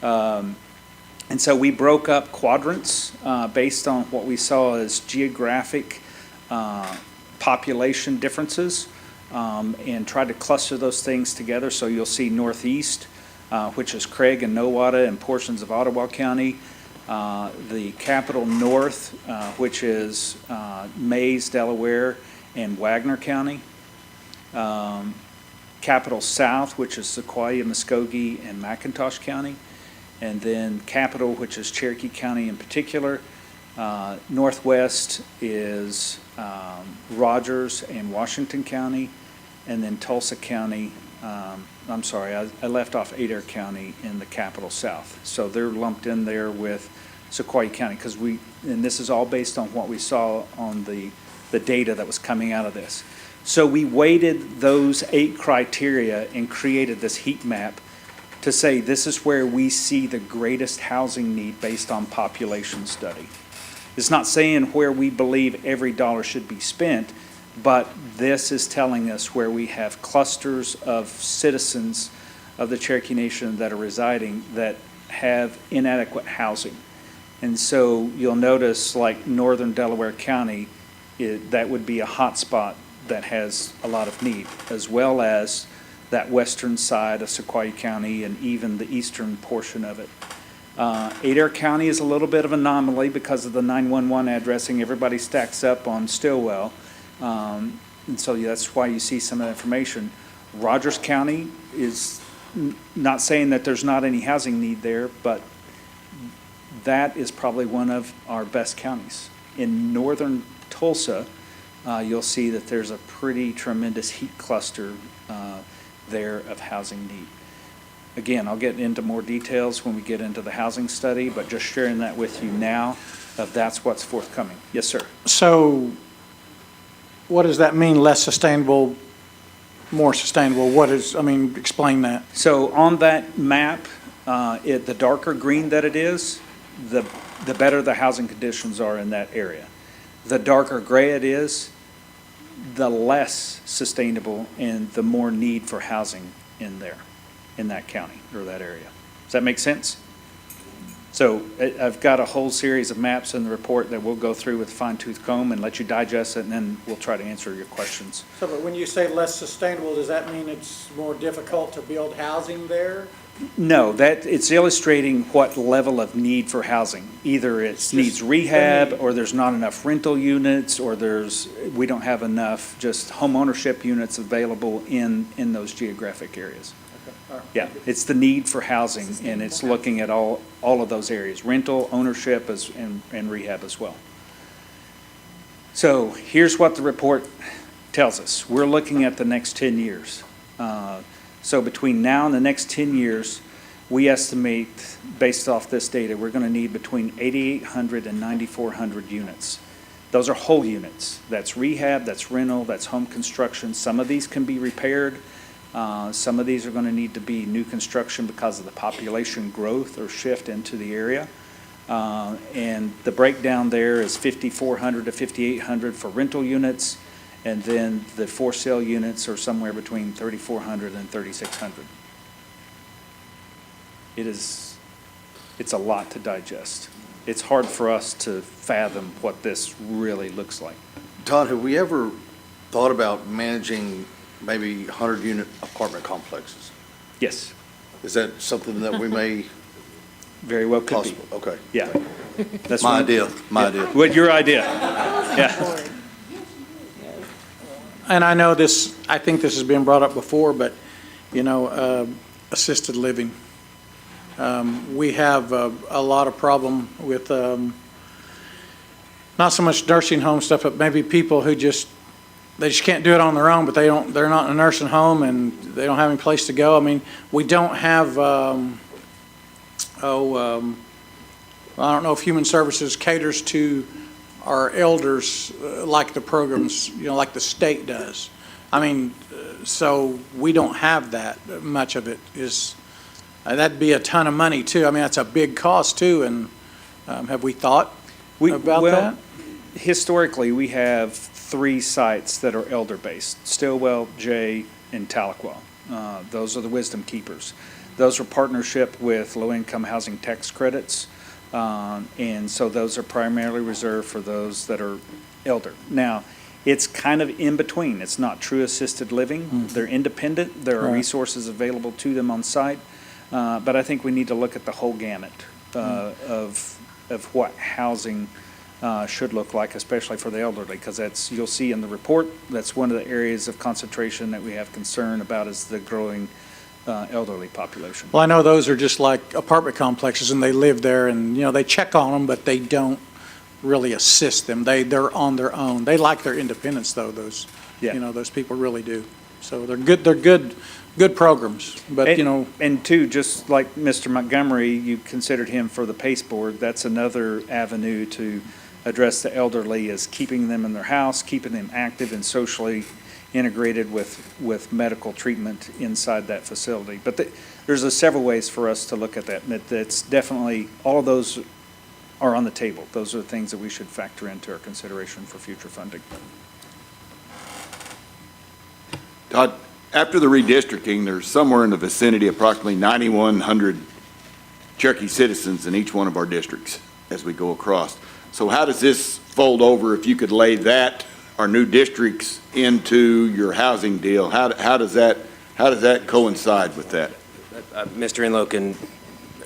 And so we broke up quadrants based on what we saw as geographic population differences and tried to cluster those things together. So you'll see Northeast, which is Craig and Nowata and portions of Ottawa County. The Capital North, which is Mays, Delaware, and Wagner County. Capital South, which is Sequoia, Muskogee, and McIntosh County. And then Capital, which is Cherokee County in particular. Northwest is Rogers and Washington County. And then Tulsa County, I'm sorry, I left off Adair County in the Capital South. So they're lumped in there with Sequoia County because and this is all based on what we saw on the data that was coming out of this. So we weighted those 8 criteria and created this heat map to say this is where we see the greatest housing need based on population study. It's not saying where we believe every dollar should be spent, but this is telling us where we have clusters of citizens of the Cherokee Nation that are residing that have inadequate housing. And so you'll notice like northern Delaware County, that would be a hot spot that has a lot of need, as well as that western side of Sequoia County and even the eastern portion of it. Adair County is a little bit of an anomaly because of the 911 addressing. Everybody stacks up on Stillwell. And so that's why you see some of that information. Rogers County is not saying that there's not any housing need there, but that is probably one of our best counties. In northern Tulsa, you'll see that there's a pretty tremendous heat cluster there of housing need. Again, I'll get into more details when we get into the housing study, but just sharing that with you now, that's what's forthcoming. Yes, sir. So what does that mean, less sustainable, more sustainable? Explain that. So on that map, the darker green that it is, the better the housing conditions are in that area. The darker gray it is, the less sustainable and the more need for housing in there, in that county or that area. Does that make sense? So I've got a whole series of maps in the report that we'll go through with a fine-tooth comb and let you digest it, and then we'll try to answer your questions. So, but when you say less sustainable, does that mean it's more difficult to build housing there? No, it's illustrating what level of need for housing. Either it needs rehab, or there's not enough rental units, or we don't have enough just home ownership units available in those geographic areas. Okay, all right. Yeah, it's the need for housing, and it's looking at all of those areas, rental, ownership, and rehab as well. So here's what the report tells us. We're looking at the next 10 years. So between now and the next 10 years, we estimate, based off this data, we're going to need between 8,800 and 9,400 units. Those are whole units. That's rehab, that's rental, that's home construction. Some of these can be repaired. Some of these are going to need to be new construction because of the population growth or shift into the area. And the breakdown there is 5,400 to 5,800 for rental units, and then the for sale units are somewhere between 3,400 and 3,600. It's a lot to digest. It's hard for us to fathom what this really looks like. Todd, have we ever thought about managing maybe 100-unit apartment complexes? Yes. Is that something that we may? Very well could be. Okay. Yeah. That's My one- idea, my yeah. idea. What, your idea? Yeah. And I know this, I think this has been brought up before, but, you know, assisted living. We have a lot of problem with, not so much nursing home stuff, but maybe people who they just can't do it on their own, but they're not in a nursing home and they don't have any place to go. I mean, we don't have, I don't know if Human Services caters to our elders like the programs, you know, like the state does. I mean, so we don't have that. Much of it is, that'd be a ton of money too. I mean, that's a big cost too, and have we thought about that? Historically, we have 3 sites that are elder-based: Stillwell, Jay, and Tahlequah. Those are the Wisdom Keepers. Those are partnership with low-income housing tax credits, and so those are primarily reserved for those that are elder. Now, it's kind of in between. It's not true assisted living. They're independent. There are Right. resources available to them on site, but I think we need to look at the whole gamut of what housing should look like, especially for the elderly, because that's, you'll see in the report, that's one of the areas of concentration that we have concern about is the growing elderly population. Well, I know those are just like apartment complexes and they live there and, you know, they check on them, but they don't really assist them. They're on their own. They like their independence though, those, Yeah. you know, those people really do. So they're good programs, but you know. And two, just like Mr. Montgomery, you considered him for the PACE board, that's another avenue to address the elderly, is keeping them in their house, keeping them active and socially integrated with medical treatment inside that facility. But there's several ways for us to look at that. That's definitely, all of those are on the table. Those are things that we should factor into our consideration for future funding. Todd, after the redistricting, there's somewhere in the vicinity of approximately 9,100 Cherokee citizens in each one of our districts as we go across. So how does this fold over, if you could lay that, our new districts, into your housing deal? How does that coincide with that? Mr. Enlow can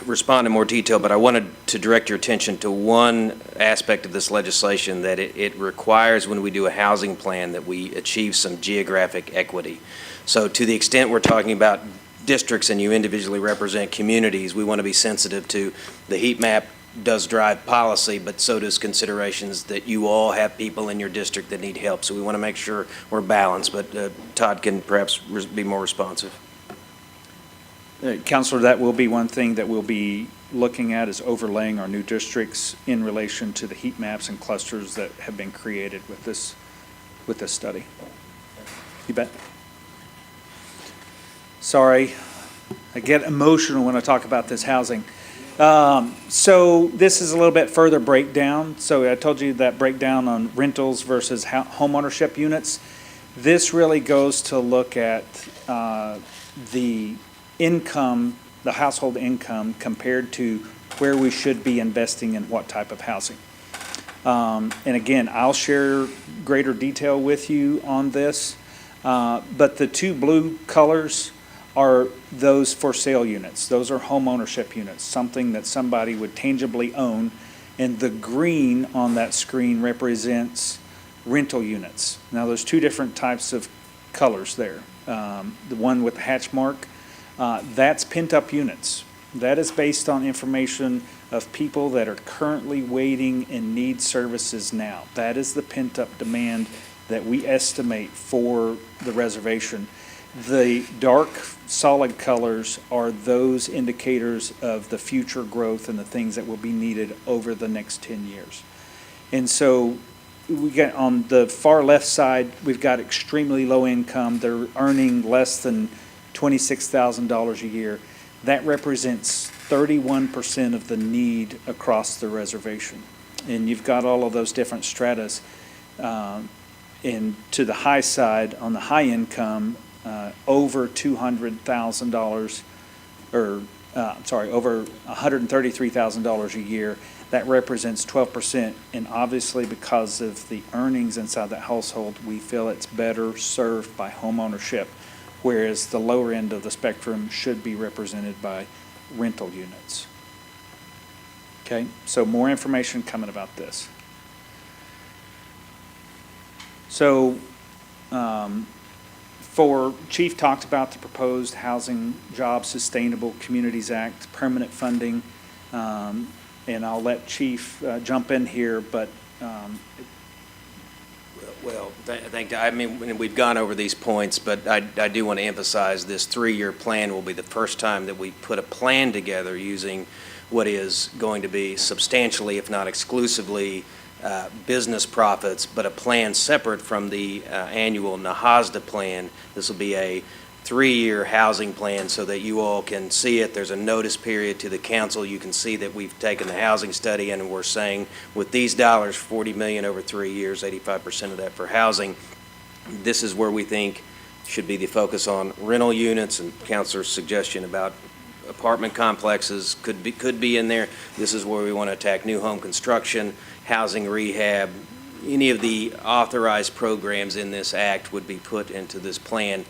respond in more detail, but I wanted to direct your attention to one aspect of this legislation, that it requires, when we do a housing plan, that we achieve some geographic equity. So to the extent we're talking about districts and you individually represent communities, we want to be sensitive to the heat map does drive policy, but so does considerations that you all have people in your district that need help. So we want to make sure we're balanced, but Todd can perhaps be more responsive. Counselor, that will be one thing that we'll be looking at, is overlaying our new districts in relation to the heat maps and clusters that have been created with this study. You bet. Sorry, I get emotional when I talk about this housing. So this is a little bit further breakdown. So I told you that breakdown on rentals versus homeownership units. This really goes to look at the income, the household income, compared to where we should be investing in what type of housing. And again, I'll share greater detail with you on this, but the 2 blue colors are those for sale units. Those are home ownership units, something that somebody would tangibly own. And the green on that screen represents rental units. Now there's 2 different types of colors there. The one with the hatch mark That's pent-up units. That is based on information of people that are currently waiting and need services now. That is the pent-up demand that we estimate for the reservation. The dark, solid colors are those indicators of the future growth and the things that will be needed over the next 10 years. And so we got on the far left side, we've got extremely low income. They're earning less than $26,000 a year. That represents 31% of the need across the reservation. And you've got all of those different stratas. And to the high side, on the high income, over $200,000, or over $133,000 a year. That represents 12%, and obviously because of the earnings inside that household, we feel it's better served by homeownership, whereas the lower end of the spectrum should be represented by rental units. Okay, so more information coming about this. So, Chief talked about the proposed Housing Job Sustainable Communities Act, permanent funding, and I'll let Chief jump in here, but Well, I mean, we've gone over these points, but I do want to emphasize this 3-year plan will be the first time that we put a plan together using what is going to be substantially, if not exclusively, business profits, but a plan separate from the annual NAHASDA plan. This will be a 3-year housing plan so that you all can see it. There's a notice period to the council. You can see that we've taken the housing study and we're saying with these dollars, $40 million over 3 years, 85% of that for housing. This is where we think should be the focus on rental units, and Councilor's suggestion about apartment complexes could be in there. This is where we want to attack new home construction, housing rehab. Any of the authorized programs in this act would be put into this plan.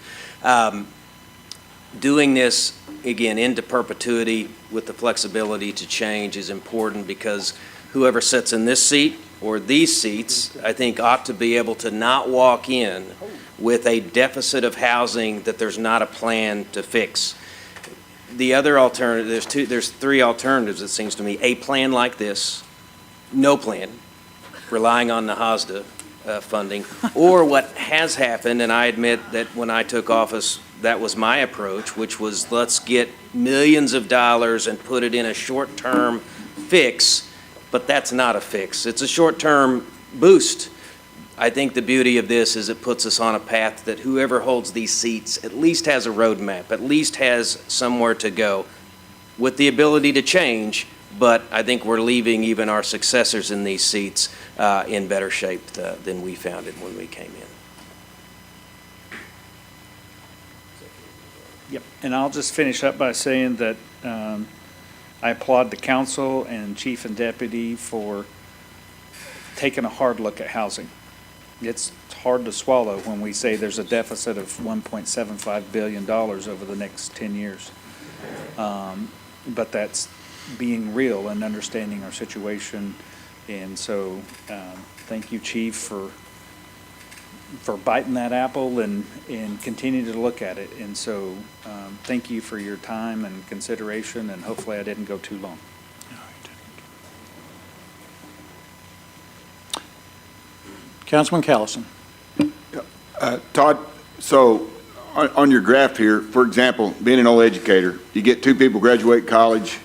Doing this, again, into perpetuity with the flexibility to change is important because whoever sits in this seat or these seats, I think, ought to be able to not walk in with a deficit of housing that there's not a plan to fix. The other alternative, there's 3 alternatives, it seems to me. A plan like this, no plan, relying on the HOSDA funding, or what has happened, and I admit that when I took office, that was my approach, which was let's get millions of dollars and put it in a short-term fix, but that's not a fix. It's a short-term boost. I think the beauty of this is it puts us on a path that whoever holds these seats at least has a roadmap, at least has somewhere to go, with the ability to change, but I think we're leaving even our successors in these seats in better shape than we found it when we came in. Yep, and I'll just finish up by saying that I applaud the council and chief and deputy for taking a hard look at housing. It's hard to swallow when we say there's a deficit of $1.75 billion over the next 10 years. But that's being real and understanding our situation. And so thank you, Chief, for biting that apple and continuing to look at it. And so thank you for your time and consideration, and hopefully I didn't go too long. Councilman Callison. Todd, so on your graph here, for example, being an old educator, you get 2 people graduate college,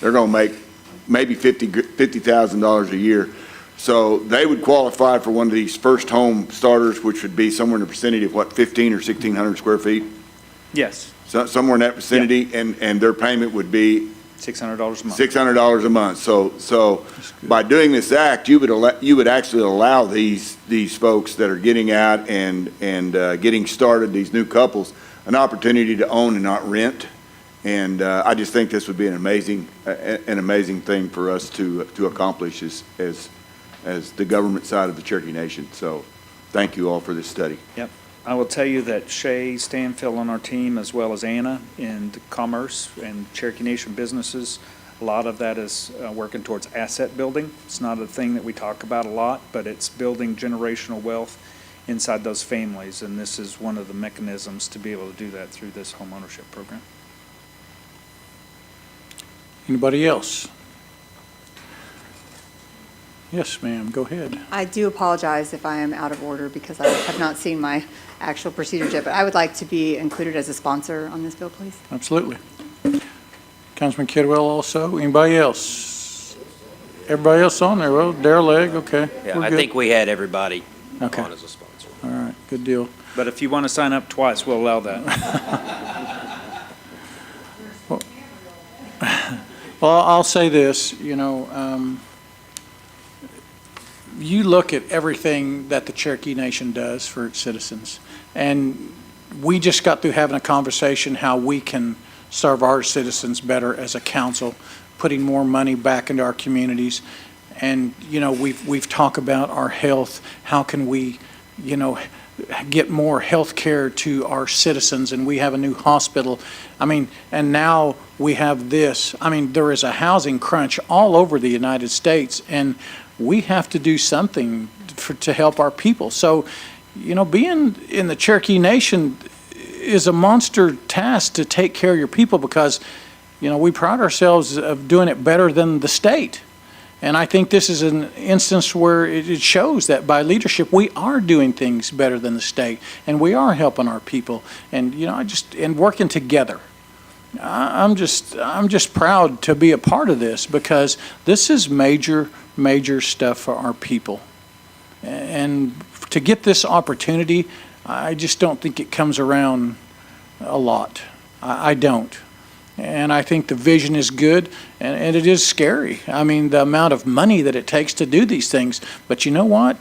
they're going to make maybe $50,000 a year. So they would qualify for one of these first home starters, which would be somewhere in the vicinity of, what, 1,500 or 1,600 square feet? Yes. So somewhere in that vicinity, and their payment would be $600 a month. $600 a month. So by doing this act, you would actually allow these folks that are getting out and getting started, these new couples, an opportunity to own and not rent. And I just think this would be an amazing thing for us to accomplish as the government side of the Cherokee Nation. So thank you all for this study. Yep. I will tell you that Shay Stanfield on our team, as well as Anna in commerce and Cherokee Nation businesses, a lot of that is working towards asset building. It's not a thing that we talk about a lot, but it's building generational wealth inside those families. And this is one of the mechanisms to be able to do that through this home ownership program. Anybody else? Yes, ma'am, go ahead. I do apologize if I am out of order because I have not seen my actual procedures yet, but I would like to be included as a sponsor on this bill, please. Absolutely. Councilman Kidwell also. Anybody else? Everybody else on there? Well, Darrell Legg, okay. Yeah, we're I good. think we had everybody Okay. on as a sponsor. All right, good deal. But if you want to sign up twice, we'll allow that. Well, I'll say this, you look at everything that the Cherokee Nation does for its citizens, and we just got through having a conversation how we can serve our citizens better as a council, putting more money back into our communities. And, we've talked about our health. How can we, get more health care to our citizens? And we have a new hospital. And now we have this. There is a housing crunch all over the United States, and we have to do something to help our people. So, being in the Cherokee Nation is a monster task to take care of your people because, we pride ourselves of doing it better than the state. And I think this is an instance where it shows that by leadership, we are doing things better than the state, and we are helping our people, and and working together. I'm just proud to be a part of this because this is major stuff for our people, and to get this opportunity, I just don't think it comes around a lot. I don't. And I think the vision is good, and it is scary. The amount of money that it takes to do these things. But you know what?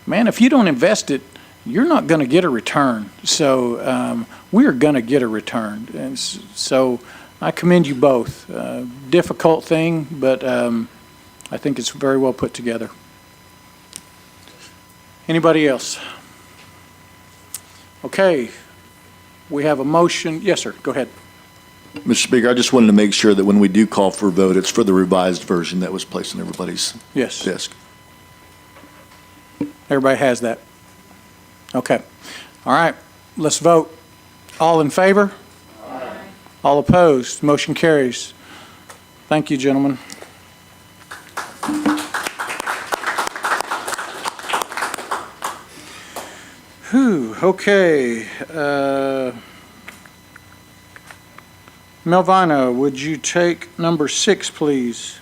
Man, if you don't invest it, you're not going to get a return. So we're going to get a return. And so I commend you both. Difficult thing, but I think it's very well put together. Anybody else? Okay. We have a motion. Yes, sir. Go ahead. Mr. Speaker, I just wanted to make sure that when we do call for a vote, it's for the revised version that was placed on everybody's desk. Everybody has that? Okay. All right. Let's vote. All in favor? Aye. All opposed? Motion carries. Thank you, gentlemen. Whew, okay. Melvina, would you take number 6, please?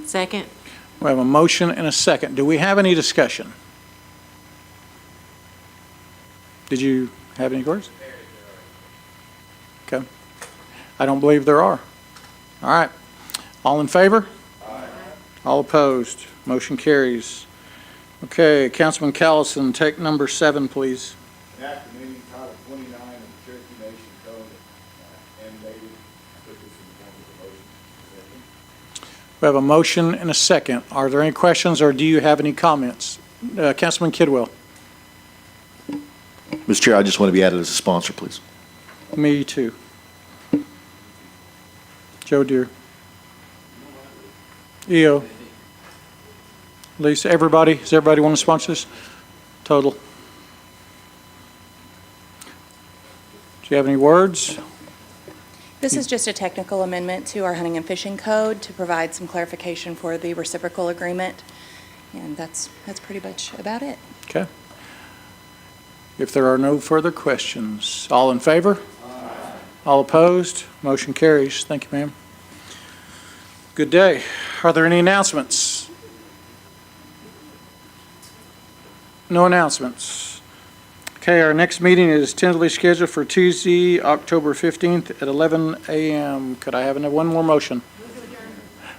Second. We have a motion and a second. Do we have any discussion? Did you have any words? Okay. I don't believe there are. All right. All in favor? Aye. All opposed? Motion carries. Okay, Councilman Callison, take number 7, please. Act amending Title 29 of the Cherokee Nation Code and Native. Put this in the form of a motion. We have a motion and a second. Are there any questions or do you have any comments? Councilman Kidwell. Mr. Chair, I just want to be added as a sponsor, please. Me too. Joe Deere. EO. Lisa, everybody, does everybody want to sponsor this? Total. Do you have any words? This is just a technical amendment to our hunting and fishing code to provide some clarification for the reciprocal agreement. And that's pretty much about it. Okay. If there are no further questions, all in favor? Aye. All opposed? Motion carries. Thank you, ma'am. Good day. Are there any announcements? No announcements. Okay, our next meeting is tentatively scheduled for Tuesday, October 15th at 11 a.m. Could I have one more motion?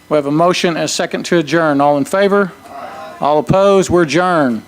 We have a motion and a second to adjourn. All in favor? Aye. All opposed? We're adjourned.